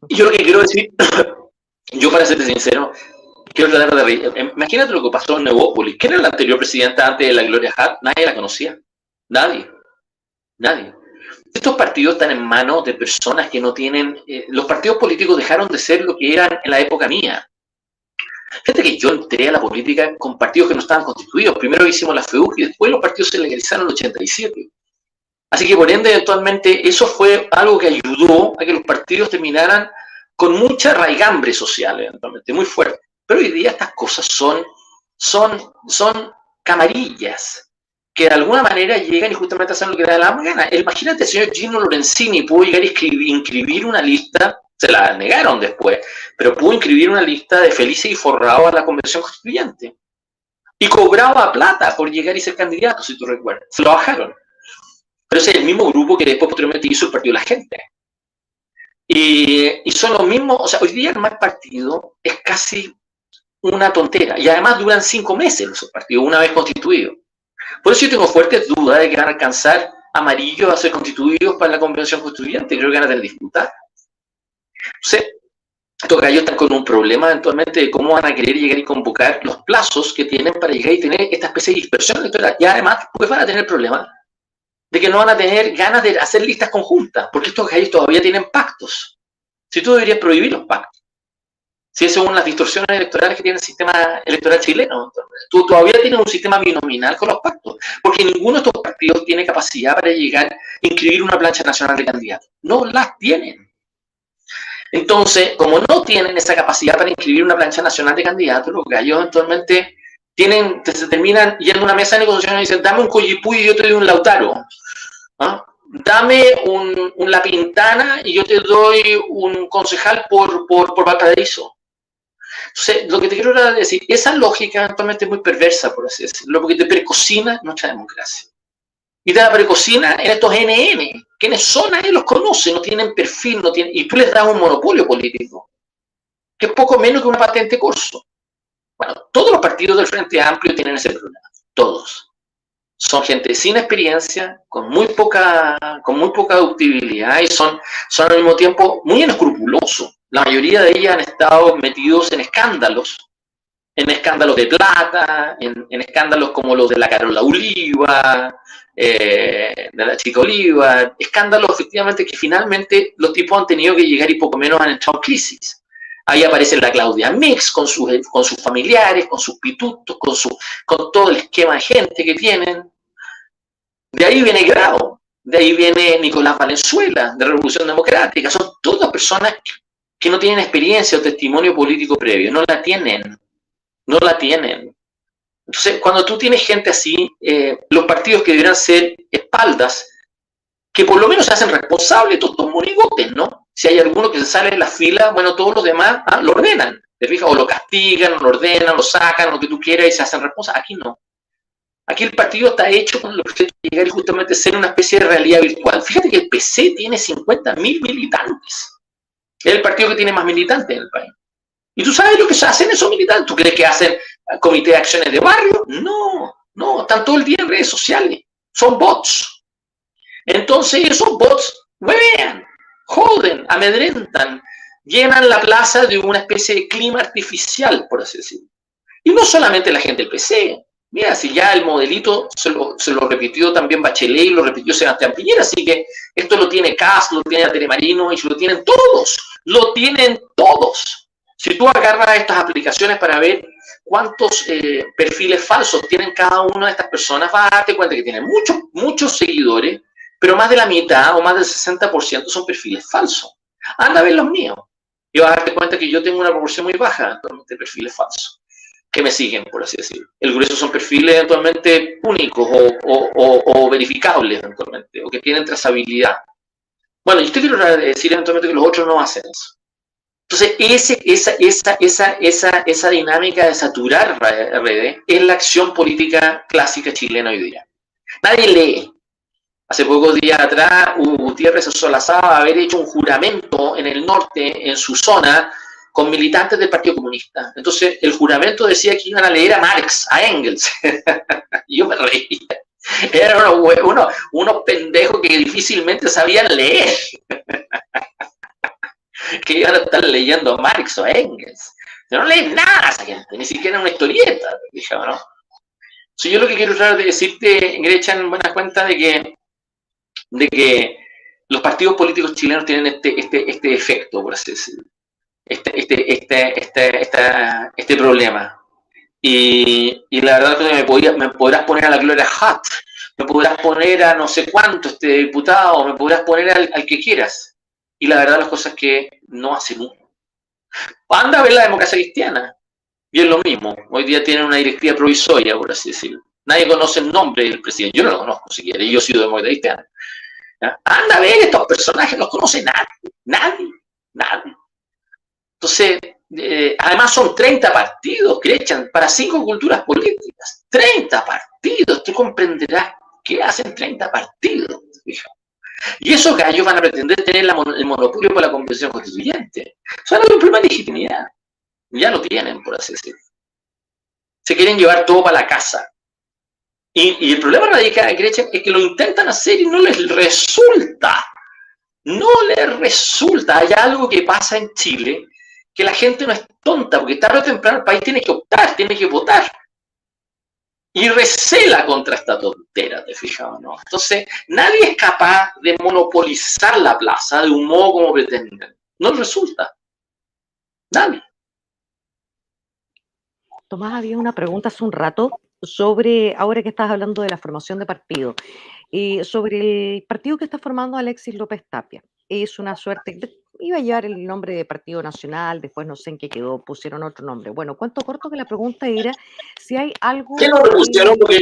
Y yo lo que quiero decir, yo para serte sincero, quiero tratar de reír. Imagínate lo que pasó en Neopólis. ¿Quién era la anterior presidenta antes de la Gloria Hart? Nadie la conocía. Nadie. Estos partidos están en manos de personas que no tienen... los partidos políticos dejaron de ser lo que eran en la época mía. Fíjate que yo entré a la política con partidos que no estaban constituidos. Primero hicimos la FEUC y después los partidos se legalizaron en el 87. Así que por ende, eventualmente, eso fue algo que ayudó a que los partidos terminaran con mucha raigambre social, eventualmente, muy fuerte. Pero hoy día estas cosas son camarillas que de alguna manera llegan y justamente hacen lo que da la gana. Imagínate, el señor Gino Lorenzini pudo llegar a inscribir una lista, se la negaron después, pero pudo inscribir una lista de felices y forrados a la Convención Constituyente. Y cobraba plata por llegar y ser candidato, si tú recuerdas. Se lo bajaron. Pero ese es el mismo grupo que después posteriormente hizo el Partido de la Gente. Y son los mismos, o sea, hoy día armar partido es casi una tontera. Y además duran 5 meses los partidos, una vez constituidos. Por eso yo tengo fuertes dudas de que van a alcanzar amarillos a ser constituidos para la Convención Constituyente. Creo que van a tener dificultad. Entonces, estos gallos están con un problema eventualmente de cómo van a querer llegar y convocar los plazos que tienen para llegar y tener esta especie de dispersión electoral. Y además, pues van a tener problemas de que no van a tener ganas de hacer listas conjuntas, porque estos gallos todavía tienen pactos. Si tú deberías prohibir los pactos. Si es según las distorsiones electorales que tiene el sistema electoral chileno. Tú todavía tienes un sistema binominal con los pactos, porque ninguno de estos partidos tiene capacidad para llegar a inscribir una plancha nacional de candidatos. No las tienen. Entonces, como no tienen esa capacidad para inscribir una plancha nacional de candidatos, los gallos eventualmente se terminan yendo a una mesa de negociación y dicen, dame un Coyipulli y yo te doy un Lautaro. ¿Ah? dame La Pintana y yo te doy un concejal por Valparaíso. Entonces, lo que te quiero decir, esa lógica actualmente es muy perversa, por así decirlo, porque te precocina nuestra democracia. Y te la precocina en estos NN. ¿Quiénes son? Nadie los conoce, no tienen perfil, no tienen, y tú les das un monopolio político, que es poco menos que una patente corso. Bueno, todos los partidos del Frente Amplio tienen ese problema, todos. Son gente sin experiencia, con muy poca ductibilidad y son al mismo tiempo muy inescrupulosos. La mayoría de ellas han estado metidos en escándalos de plata, en escándalos como los de la Carola Oliva, de la chica Oliva, escándalos efectivamente que finalmente los tipos han tenido que llegar y poco menos han entrado en crisis. Ahí aparece la Claudia Mix con sus familiares, con sus pitutos, con todo el esquema de gente que tienen. De ahí viene Grau, de ahí viene Nicolás Valenzuela, de Revolución Democrática. Son todas personas que no tienen experiencia o testimonio político previo, no la tienen. Entonces, cuando tú tienes gente así, los partidos que deberían ser espaldas, que por lo menos se hacen responsables de todos estos monigotes, ¿no? Si hay alguno que se sale de la fila, bueno, todos los demás lo ordenan, ¿te fijas? O lo castigan, lo ordenan, lo sacan, lo que tú quieras y se hacen responsables. Aquí no. Aquí el partido está hecho con el objeto de llegar y justamente ser una especie de realidad virtual. Fíjate que el PC tiene 50.000 militantes. Es el partido que tiene más militantes en el país. ¿Y tú sabes lo que se hacen esos militantes? ¿Tú crees que hacen comité de acciones de barrio? No, están todo el día en redes sociales. Son bots. Entonces esos bots huevean, joden, amedrentan, llenan la plaza de una especie de clima artificial, por así decirlo. Y no solamente la gente del PC. Mira, si ya el modelito se lo repitió también Bachelet y lo repitió Sebastián Piñera, así que esto lo tiene Kast, lo tiene Telemarino y lo tienen todos. Lo tienen todos. Si tú agarras estas aplicaciones para ver cuántos perfiles falsos tienen cada una de estas personas, vas a darte cuenta que tienen muchos seguidores, pero más de la mitad o más del 60% son perfiles falsos. Anda a ver los míos y vas a darte cuenta que yo tengo una proporción muy baja de perfiles falsos que me siguen, por así decirlo. El grueso son perfiles eventualmente únicos o verificables eventualmente, o que tienen trazabilidad. Bueno, yo te quiero decir eventualmente que los otros no hacen eso. Entonces, esa dinámica de saturar redes es la acción política clásica chilena hoy día. Nadie lee. Hace pocos días atrás, Hugo Gutiérrez se solazaba haber hecho un juramento en el norte, en su zona, con militantes del Partido Comunista. Entonces, el juramento decía que iban a leer a Marx, a Engels. Y yo me reía. Eran unos pendejos que difícilmente sabían leer. Que iban a estar leyendo a Marx o a Engels. No leen nada esa gente, ni siquiera una historieta, digamos, ¿no? So, yo lo que quiero tratar de decirte, Gretchen, en buena cuenta de que los partidos políticos chilenos tienen este efecto, por así decirlo. Este problema. Y la verdad es que me podrás poner a la Gloria Hutt, me podrás poner a no sé cuánto diputado, me podrás poner al que quieras. Y la verdad las cosas que no hacen uno. Anda a ver la democracia cristiana. Y es lo mismo. Hoy día tienen una directiva provisoria, por así decirlo. Nadie conoce el nombre del presidente. Yo no lo conozco siquiera. Y yo soy demócrata cristiana. Anda a ver estos personajes. No los conoce nadie. Entonces, además son 30 partidos, Gretchen, para 5 culturas políticas. 30 partidos. Tú comprenderás qué hacen 30 partidos. Fíjate. Y esos gallos van a pretender tener el monopolio por la convención constituyente. Eso no es un problema de legitimidad. Ya lo tienen, por así decirlo. Se quieren llevar todo para la casa. Y el problema radical, Gretchen, es que lo intentan hacer y no les resulta. No les resulta. Hay algo que pasa en Chile que la gente no es tonta, porque tarde o temprano el país tiene que optar, tiene que votar. Y recela contra esta tontera, ¿te fijas o no? Entonces, nadie es capaz de monopolizar la plaza de un modo como pretenden. No resulta. Nadie. Tomás, había una pregunta hace un rato sobre, ahora que estás hablando de la formación de partido, sobre el partido que está formando Alexis López Tapia. Es una suerte, iba a llevar el nombre de Partido Nacional, después no sé en qué quedó, pusieron otro nombre. Bueno, cuento corto que la pregunta era si hay algo... ¿Qué nombre pusieron? Porque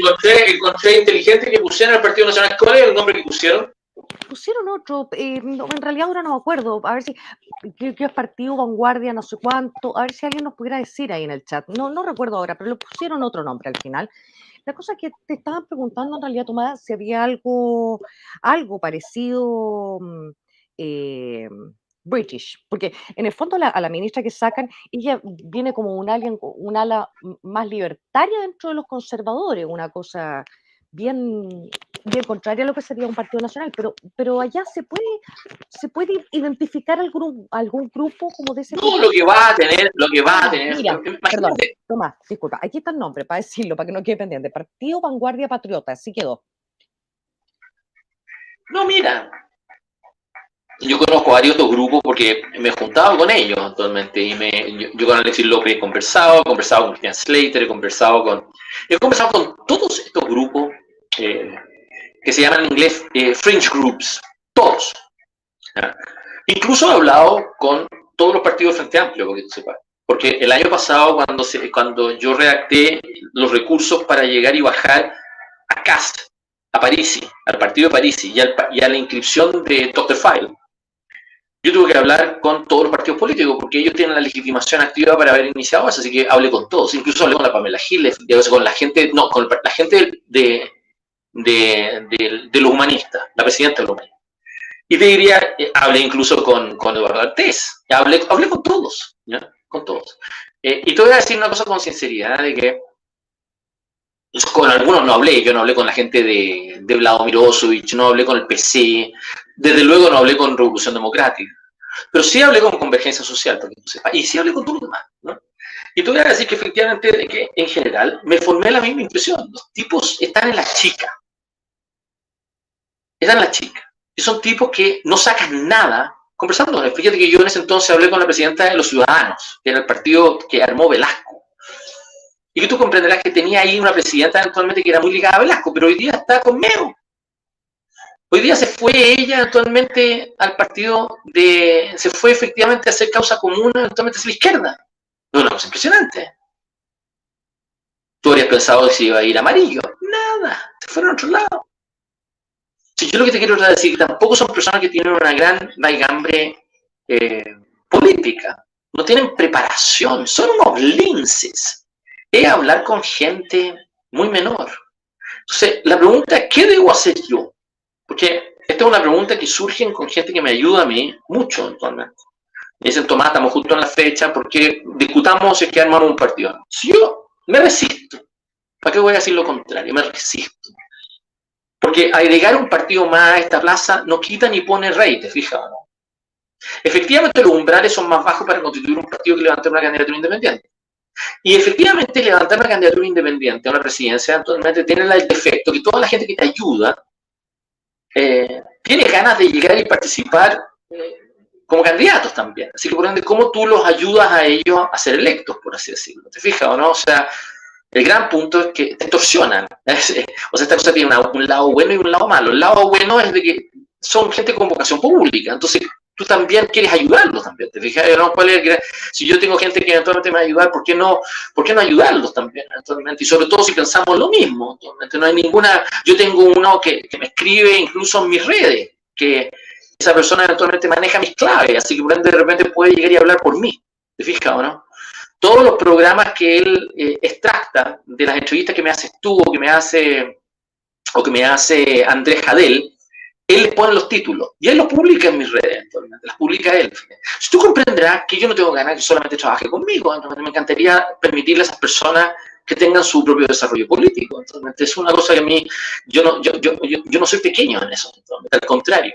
encontré inteligente que pusieran el Partido Nacional. ¿Cuál es el nombre que pusieron? pusieron otro, en realidad ahora no me acuerdo, a ver si, que es Partido Vanguardia, no sé cuánto, a ver si alguien nos pudiera decir ahí en el chat, no recuerdo ahora, pero le pusieron otro nombre al final. La cosa es que te estaban preguntando en realidad, Tomás, si había algo parecido eh, British, porque en el fondo a la ministra que sacan, ella viene como un ala más libertaria dentro de los conservadores, una cosa bien, bien contraria a lo que sería un partido nacional, pero allá se puede identificar algún grupo como de ese No, tipo. lo que va a tener, Mira, perdón, imagínate. Tomás, disculpa, aquí está el nombre para decirlo, para que no quede pendiente. Partido Vanguardia Patriota, así quedó. No, mira, yo conozco varios de estos grupos porque me he juntado con ellos actualmente. Yo con Alexis López he conversado con Christian Slater, he conversado con todos estos grupos que se llaman en inglés fringe groups, todos. ¿Ya? Incluso he hablado con todos los partidos del Frente Amplio, porque tú sepas. Porque el año pasado, cuando yo redacté los recursos para llegar y bajar a CAS, a Parisi, al partido de Parisi y a la inscripción de Dr. File, yo tuve que hablar con todos los partidos políticos porque ellos tienen la legitimación activa para haber iniciado eso, así que hablé con todos, incluso hablé con la Pamela Giles, con la gente, no, con la gente de los humanistas, la presidenta de los humanistas. Y te diría, hablé incluso con Eduardo Artés, hablé con todos, ¿ya? Con todos. Y te voy a decir una cosa con sinceridad, de que con algunos no hablé, yo no hablé con la gente de Vladimir Osovich, no hablé con el PC, desde luego no hablé con Revolución Democrática, pero sí hablé con Convergencia Social, para que tú sepas, y sí hablé con todos los demás, ¿no? Y te voy a decir que efectivamente, que en general, me formé la misma impresión, los tipos están en la chica, y son tipos que no sacan nada conversando. Fíjate que yo en ese entonces hablé con la presidenta de los Ciudadanos, que era el partido que armó Velasco, y que tú comprenderás que tenía ahí una presidenta actualmente que era muy ligada a Velasco, pero hoy día está con Meo. Hoy día se fue ella actualmente al partido se fue efectivamente a hacer causa común, actualmente hacia la izquierda. Es una cosa impresionante. ¿Tú habrías pensado que se iba a ir amarillo? Nada, se fueron a otro lado. Si yo lo que te quiero decir es que tampoco son personas que tienen una gran raigambre política, no tienen preparación, son unos linces. Es hablar con gente muy menor. Entonces, la pregunta es, ¿qué debo hacer yo? Porque esta es una pregunta que surge con gente que me ayuda a mí mucho actualmente. Me dicen, Tomás, estamos justo en la fecha, porque discutamos si es que armamos un partido. Si yo me resisto, ¿para qué voy a decir lo contrario? Me resisto. Porque agregar un partido más a esta plaza no quita ni pone rey, ¿te fijas o no? Efectivamente, los umbrales son más bajos para constituir un partido que levantar una candidatura independiente. Y efectivamente, levantar una candidatura independiente a una presidencia actualmente tiene el defecto que toda la gente que te ayuda tiene ganas de llegar y participar como candidatos también. Así que, por ende, ¿cómo tú los ayudas a ellos a ser electos, por así decirlo? ¿Te fijas o no? O sea, el gran punto es que te extorsionan. O sea, esta cosa tiene un lado bueno y un lado malo. El lado bueno es de que son gente con vocación pública. Entonces, tú también quieres ayudarlos también. ¿Te fijas? ¿No? Si yo tengo gente que eventualmente me va a ayudar, ¿por qué no ayudarlos también? Eventualmente? Y sobre todo si pensamos lo mismo. Eventualmente no hay ninguna... Yo tengo uno que me escribe incluso en mis redes, que esa persona eventualmente maneja mis claves, así que por ende de repente puede llegar y hablar por mí. ¿Te fijas o no? Todos los programas que él extracta de las entrevistas que me haces tú o que me hace Andrés Jadel, él le pone los títulos y él los publica en mis redes, actualmente, las publica él. Si tú comprenderás que yo no tengo ganas que solamente trabaje conmigo, entonces me encantaría permitirle a esas personas que tengan su propio desarrollo político. Entonces, es una cosa que a mí, yo no soy pequeño en eso, al contrario.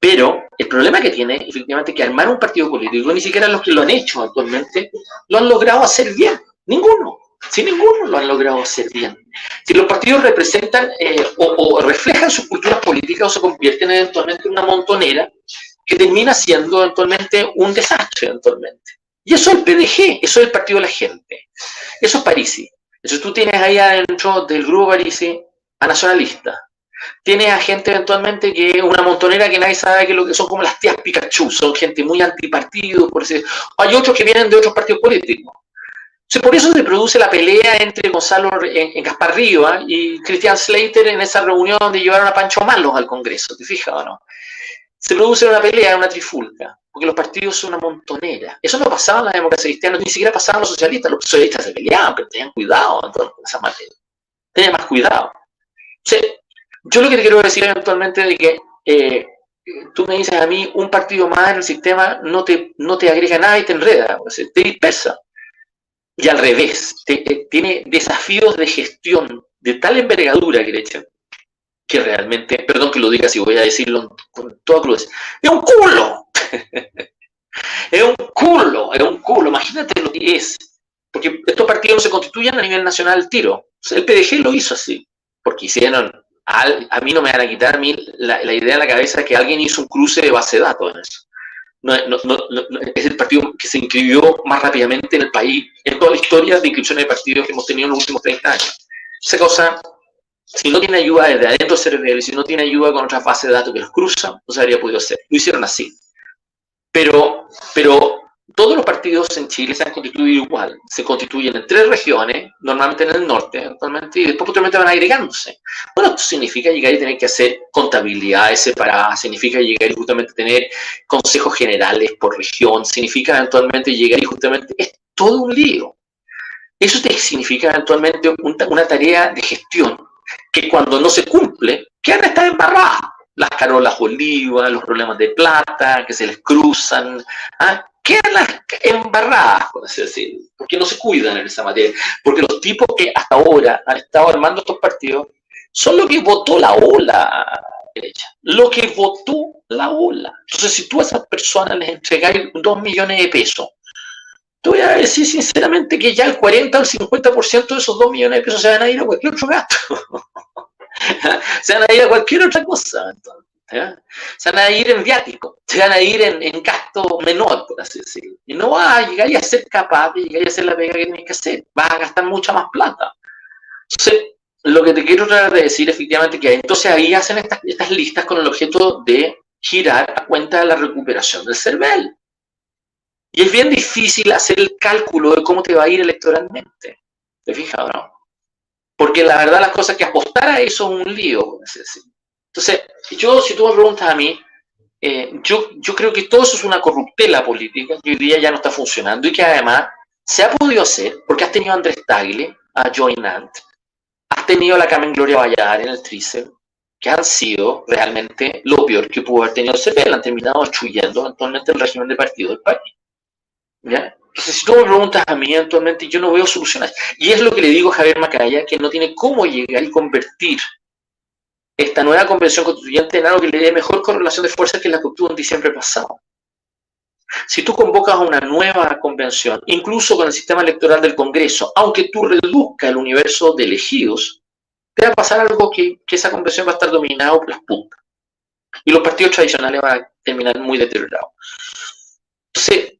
Pero el problema que tiene, efectivamente, es que armar un partido político, ni siquiera los que lo han hecho actualmente, lo han logrado hacer bien. Ninguno. Si ninguno lo han logrado hacer bien. Si los partidos representan o reflejan sus culturas políticas o se convierten eventualmente en una montonera que termina siendo eventualmente un desastre eventualmente. Y eso es el PDG, eso es el Partido de la Gente. Eso es Parisi. Entonces tú tienes ahí adentro del grupo Parisi a nacionalistas. Tienes a gente eventualmente que es una montonera que nadie sabe que lo que son como las tías Pikachu, son gente muy antipartido, por así decirlo. Hay otros que vienen de otros partidos políticos. Por eso se produce la pelea entre Gonzalo en Gaspar Rivas y Christian Slater en esa reunión donde llevaron a Pancho Malos al Congreso, ¿te fijas o no? Se produce una pelea, una trifulca, porque los partidos son una montonera. Eso no pasaba en la democracia cristiana, ni siquiera pasaba en los socialistas se peleaban, pero tenían cuidado en esa materia. Tenían más cuidado. Yo lo que te quiero decir eventualmente es que tú me dices a mí, un partido más en el sistema no te agrega nada y te enreda, te dispersa. Y al revés, tiene desafíos de gestión de tal envergadura que realmente, perdón que lo diga si voy a decirlo con toda crudeza, es un culo. Es un culo, imagínate lo que es. Porque estos partidos no se constituyen a nivel nacional al tiro. El PDG lo hizo así, porque hicieron, a mí no me van a quitar a mí la idea de la cabeza de que alguien hizo un cruce de base de datos en eso. No, es el partido que se inscribió más rápidamente en el país, en toda la historia de inscripciones de partidos que hemos tenido en los últimos 30 años. Esa cosa, si no tiene ayuda desde adentro del cerebro y si no tiene ayuda con otras bases de datos que los cruzan, no se habría podido hacer. Lo hicieron así. Pero todos los partidos en Chile se han constituido igual. Se constituyen en 3 regiones, normalmente en el norte, actualmente, y después posteriormente van agregándose. Bueno, esto significa llegar y tener que hacer contabilidades separadas, significa llegar y justamente tener consejos generales por región, significa eventualmente llegar y justamente... Es todo un lío. Eso significa eventualmente una tarea de gestión que cuando no se cumple, quedan estar embarradas. Las carolas olivas, los problemas de plata, que se les cruzan, quedan las embarradas, por así decirlo, porque no se cuidan en esa materia. Porque los tipos que hasta ahora han estado armando estos partidos son lo que votó la ola derecha, lo que votó la ola. Entonces, si tú a esas personas les entregas 2 millones de pesos, te voy a decir sinceramente que ya el 40 o el 50% de esos 2 millones de pesos se van a ir a cualquier otro gasto. Se van a ir a cualquier otra cosa, entonces, se van a ir en viático, se van a ir en gasto menor, por así decirlo. Y no vas a llegar a ser capaz de llegar a hacer la pega que tienes que hacer, vas a gastar mucha más plata. Entonces, lo que te quiero tratar de decir efectivamente que entonces ahí hacen estas listas con el objeto de girar a cuenta de la recuperación del CERVEL. Y es bien difícil hacer el cálculo de cómo te va a ir electoralmente. ¿Te fijas o no? Porque la verdad las cosas que apostar a eso es un lío. Entonces, si tú me preguntas a mí, yo creo que todo eso es una corruptela política que hoy día ya no está funcionando y que además se ha podido hacer porque has tenido a Andrés Tagle, a Joy Nant, has tenido a la Carmen Gloria Valladares en el Trícer, que han sido realmente lo peor que pudo haber tenido el CPL, han terminado destruyendo actualmente el régimen de partido del país. ¿Ya? Entonces, si tú me preguntas a mí, actualmente yo no veo soluciones. Y es lo que le digo a Javier Macaya, que no tiene cómo llegar y convertir esta nueva convención constituyente en algo que le dé mejor correlación de fuerzas que la que obtuvo en diciembre pasado. Si tú convocas a una nueva convención, incluso con el sistema electoral del Congreso, aunque tú reduzcas el universo de elegidos, te va a pasar algo que esa convención va a estar dominada por las puntas. Y los partidos tradicionales van a terminar muy deteriorados. Entonces,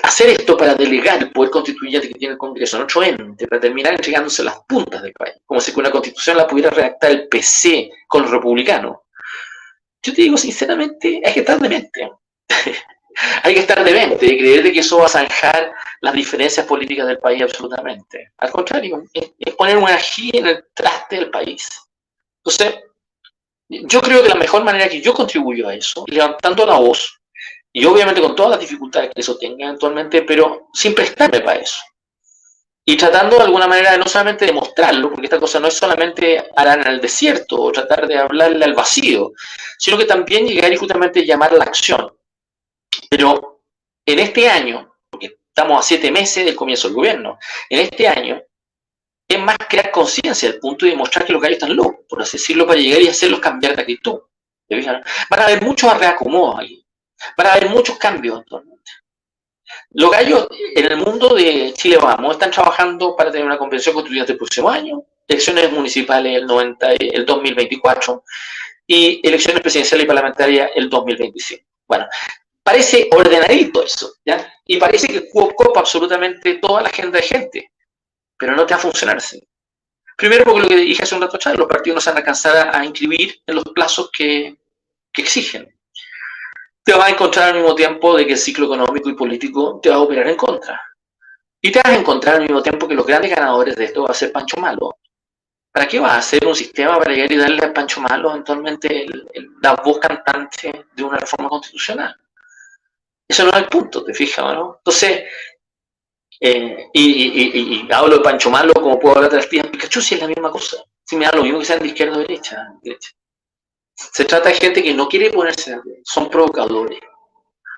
hacer esto para delegar el poder constituyente que tiene el Congreso en otro ente, para terminar entregándose las puntas del país, como si una constitución la pudiera redactar el PC con los republicanos. Yo te digo sinceramente, hay que estar demente. Hay que estar demente y creer de que eso va a zanjar las diferencias políticas del país absolutamente. Al contrario, es poner un ají en el traste del país. Entonces, yo creo que la mejor manera que yo contribuyo a eso, levantando la voz, y obviamente con todas las dificultades que eso tenga eventualmente, pero sin prestarme para eso. Y tratando de alguna manera de no solamente demostrarlo, porque esta cosa no es solamente hablar en el desierto o tratar de hablarle al vacío, sino que también llegar y justamente llamar a la acción. Pero en este año, porque estamos a 7 meses del comienzo del gobierno, en este año es más crear conciencia al punto de demostrar que los gallos están locos, por así decirlo, para llegar y hacerlos cambiar de actitud. Van a haber muchos reacomodos ahí. Van a haber muchos cambios actualmente. Los gallos en el mundo de Chile Vamos están trabajando para tener una convención constituyente el próximo año, elecciones municipales el 2024 y elecciones presidenciales y parlamentarias el 2025. Bueno, parece ordenadito eso, ¿ya? Y parece que copa absolutamente toda la agenda de gente, pero no te va a funcionar así. Primero porque lo que dije hace un rato atrás, los partidos no se van a alcanzar a inscribir en los plazos que exigen. Te vas a encontrar al mismo tiempo de que el ciclo económico y político te va a operar en contra. Y te vas a encontrar al mismo tiempo que los grandes ganadores de esto va a ser Pancho Malo. ¿Para qué vas a hacer un sistema para llegar y darle a Pancho Malo eventualmente la voz cantante de una reforma constitucional? Eso no es el punto, ¿te fijas, no? Entonces, y hablo de Pancho Malo como puedo hablar de las tías Pikachu, si es la misma cosa. Si me da lo mismo que sean de izquierda o derecha. Se trata de gente que no quiere ponerse, son provocadores.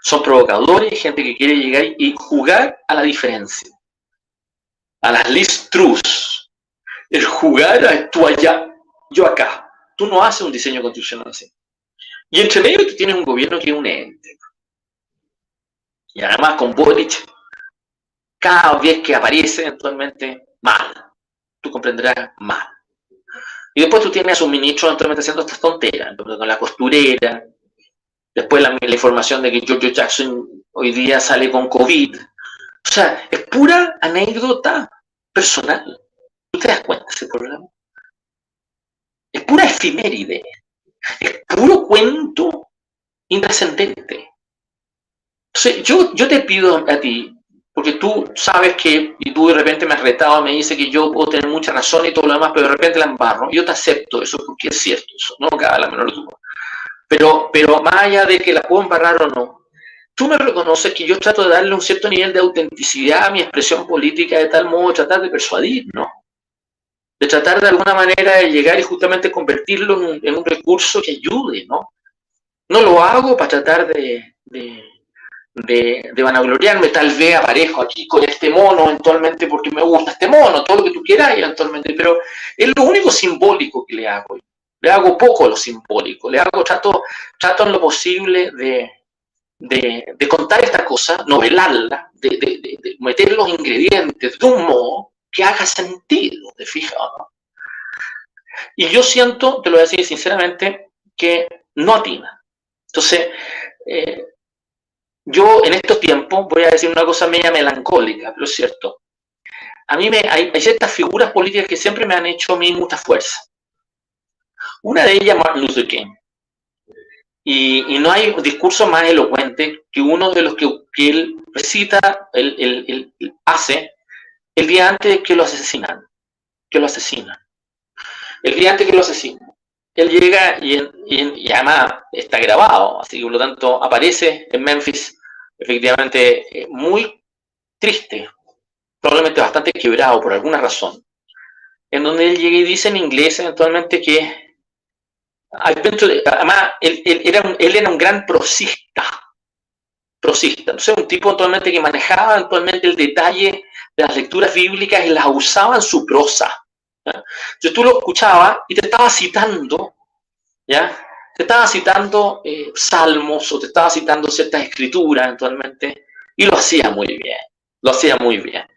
Son provocadores, gente que quiere llegar y jugar a la diferencia. A las Liz Truss. El jugar a tú allá, yo acá. Tú no haces un diseño constitucional así. Y entre medio tú tienes un gobierno que es un ente. Y además con Boric, cada vez que aparece eventualmente, mal. Tú comprenderás mal. Y después tú tienes a sus ministros eventualmente haciendo estas tonteras, con la costurera. Después la información de que George Jackson hoy día sale con COVID. O sea, es pura anécdota personal. ¿Tú te das cuenta de ese programa? Es pura efiméride. Es puro cuento intrascendente. Entonces, yo te pido a ti, porque tú sabes que, y tú de repente me has retado, me dices que yo puedo tener mucha razón y todo lo demás, pero de repente la embarro. Yo te acepto eso porque es cierto, eso no cabe la menor duda. Pero más allá de que la puedo embarrar o no, tú me reconoces que yo trato de darle un cierto nivel de autenticidad a mi expresión política de tal modo tratar de persuadir, ¿no? De tratar de alguna manera de llegar y justamente convertirlo en un recurso que ayude, ¿no? No lo hago para tratar de vanagloriarme, tal vez aparezco aquí con este mono eventualmente porque me gusta este mono, todo lo que tú quieras eventualmente, pero es lo único simbólico que le hago. Le hago poco a lo simbólico, trato en lo posible de contar esta cosa, novelarla, de meter los ingredientes de un modo que haga sentido, ¿te fijas o no? Y yo siento, te lo voy a decir sinceramente, que no atina. Entonces, yo en estos tiempos voy a decir una cosa media melancólica, pero es cierto. A mí hay ciertas figuras políticas que siempre me han hecho a mí mucha fuerza. Una de ellas, Martin Luther King. Y no hay discurso más elocuente que uno de los que él recita, él hace el día antes de que lo asesinan. El día antes que lo asesinan. Él llega y además está grabado, así que por lo tanto aparece en Memphis, efectivamente muy triste, probablemente bastante quebrado por alguna razón, en donde él llega y dice en inglés eventualmente que además él era un gran prosista, entonces un tipo actualmente que manejaba actualmente el detalle de las lecturas bíblicas y las usaba en su prosa. ¿Ya? Entonces tú lo escuchabas y te estaba citando, ¿ya? Te estaba citando salmos o te estaba citando ciertas escrituras eventualmente y lo hacía muy bien,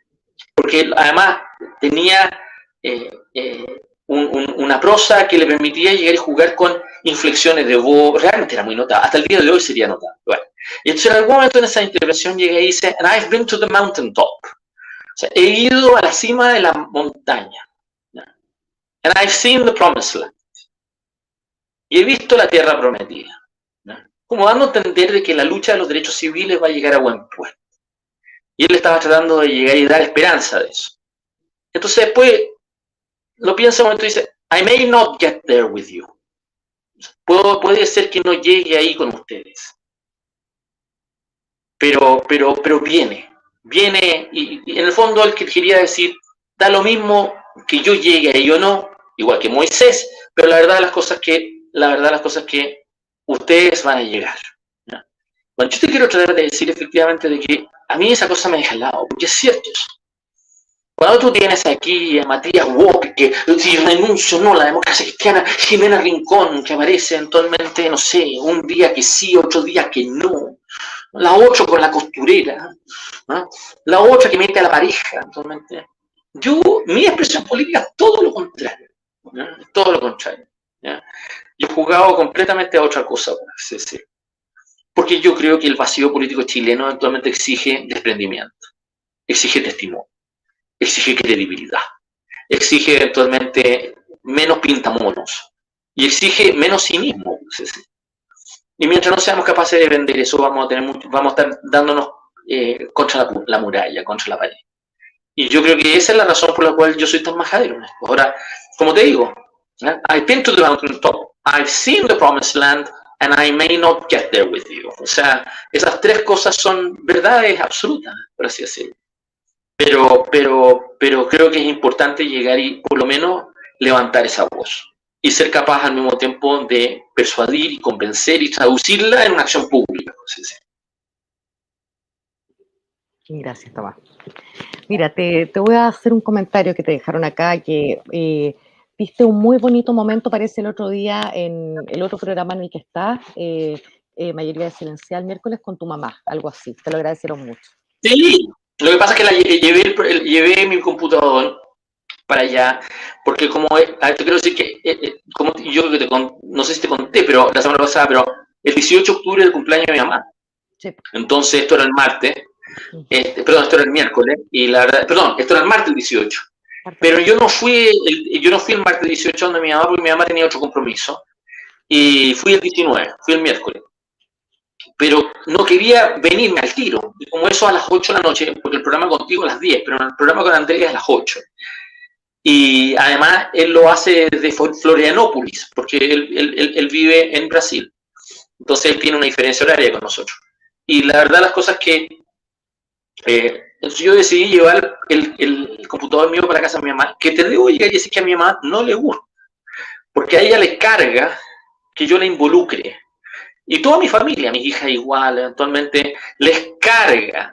porque además tenía una prosa que le permitía llegar y jugar con inflexiones de voz, realmente era muy notable, hasta el día de hoy sería notable. Bueno, y entonces en algún momento en esa intervención llega y dice, and I've been to the mountaintop, o sea, he ido a la cima de la montaña, ¿no? And I've seen the promised land, y he visto la tierra prometida, ¿no? Como dando a entender de que la lucha de los derechos civiles va a llegar a buen puerto. Y él estaba tratando de llegar y dar esperanza de eso. Entonces después lo piensa un momento y dice, I may not get there with you. Puede ser que no llegue ahí con ustedes. Pero viene y en el fondo él quería decir, da lo mismo que yo llegue ahí o no, igual que Moisés, pero la verdad de las cosas que ustedes van a llegar, ¿no? Bueno, yo te quiero tratar de decir efectivamente de que a mí esa cosa me deja al lado, porque es cierto eso. Cuando tú tienes aquí a Matías Walker, que si renuncio, no, la democracia cristiana, Jimena Rincón, que aparece eventualmente, no sé, un día que sí, otro día que no, la otra con la costurera, ¿no? La otra que mete a la pareja, eventualmente. Mi expresión política es todo lo contrario, ¿no? Todo lo contrario, ¿no? Yo he jugado completamente a otra cosa, porque yo creo que el vacío político chileno eventualmente exige desprendimiento, exige testimonio, exige credibilidad, exige eventualmente menos pintamonos y exige menos cinismo. Y mientras no seamos capaces de vender eso, vamos a estar dándonos contra la muralla, contra la pared. Y yo creo que esa es la razón por la cual yo soy tan majadero en esto. Ahora, como te digo, I've been to the mountain top, I've seen the promised land, and I may not get there with you. O sea, esas tres cosas son verdades absolutas, por así decirlo. Pero creo que es importante llegar y por lo menos levantar esa voz y ser capaz al mismo tiempo de persuadir y convencer y traducirla en una acción pública. Gracias, Tomás. Mira, te voy a hacer un comentario que te dejaron acá, que viste un muy bonito momento, parece el otro día, en el otro programa en el que estás, Mayoría de Silencial, miércoles con tu mamá, algo así. Te lo agradecieron mucho. Sí, lo que pasa es que llevé mi computador para allá, porque como, te quiero decir que, como yo creo que no sé si te conté, pero la semana pasada, pero el 18 de octubre es el cumpleaños de mi mamá. Sí. Entonces esto era el martes, perdón, esto era el miércoles, y la verdad, perdón, esto era el martes 18. Pero yo no fui el martes 18 donde mi mamá, porque mi mamá tenía otro compromiso, y fui el 19, fui el miércoles. Pero no quería venirme al tiro, y como eso a las 8 de la noche, porque el programa contigo a las 10, pero el programa con Andrea es a las 8. Y además él lo hace desde Florianópolis, porque él vive en Brasil. Entonces él tiene una diferencia horaria con nosotros. Y la verdad las cosas que yo decidí llevar el computador mío para casa de mi mamá, que te debo llegar y decir que a mi mamá no le gusta, porque a ella le carga que yo la involucre. Y toda mi familia, mis hijas igual, eventualmente, les carga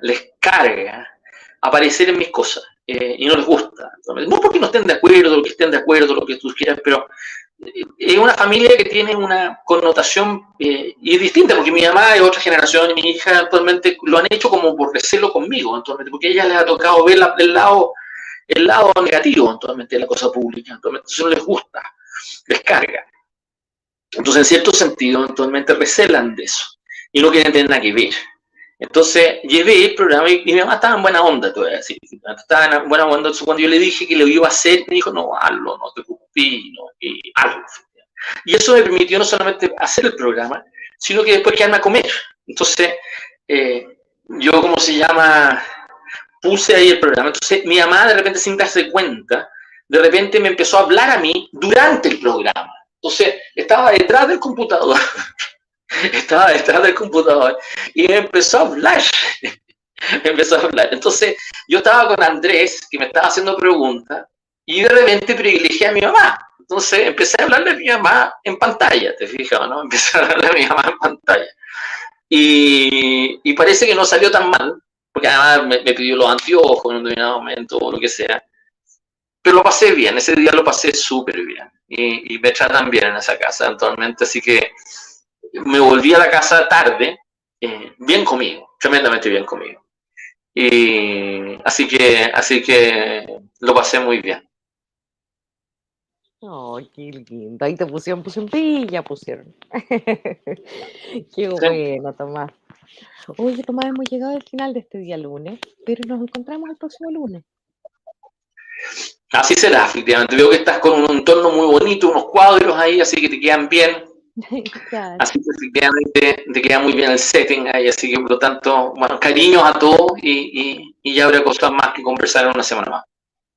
aparecer en mis cosas. Y no les gusta. No porque no estén de acuerdo, que estén de acuerdo, lo que tú quieras, pero es una familia que tiene una connotación y es distinta, porque mi mamá es otra generación y mi hija actualmente lo han hecho como por recelo conmigo, actualmente, porque a ella les ha tocado ver el lado negativo actualmente de la cosa pública, actualmente eso no les gusta, les carga. Entonces, en cierto sentido, actualmente recelan de eso y no quieren tener nada que ver. Entonces llevé el programa y mi mamá estaba en buena onda, te voy a decir. Estaba en buena onda. Entonces, cuando yo le dije que lo iba a hacer, me dijo, no, hazlo, no te preocupes, no, hazlo. Y eso me permitió no solamente hacer el programa, sino que después quedarme a comer. Entonces, yo, como se llama, puse ahí el programa. Entonces, mi mamá, de repente, sin darse cuenta, de repente me empezó a hablar a mí durante el programa. Entonces, estaba detrás del computador. Estaba detrás del computador y me empezó a hablar. Entonces, yo estaba con Andrés, que me estaba haciendo preguntas, y de repente privilegié a mi mamá. Entonces, empecé a hablarle a mi mamá en pantalla, ¿te fijas, no? Empecé a hablarle a mi mamá en pantalla. Y parece que no salió tan mal, porque además me pidió los anteojos en un determinado momento o lo que sea. Pero lo pasé bien, ese día lo pasé súper bien. Y me tratan bien en esa casa actualmente, así que me volví a la casa tarde, bien conmigo, tremendamente bien conmigo. Y así que lo pasé muy bien. Ay, qué lindo. Ahí te pusieron pilla, pusieron. Qué bueno, Tomás. Oye, Tomás, hemos llegado al final de este día lunes, pero nos encontramos el próximo lunes. Así será, efectivamente. Veo que estás con un entorno muy bonito, unos cuadros ahí, así que te quedan bien. Claro. Así que efectivamente te queda muy bien el setting ahí, así que por lo tanto, bueno, cariños a todos y ya habrá cosas más que conversar en una semana más.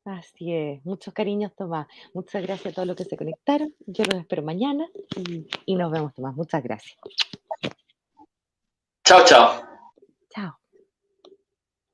Así es, muchos cariños, Tomás. Muchas gracias a todos los que se conectaron. Yo los espero mañana y nos vemos, Tomás. Muchas gracias. Chao, chao.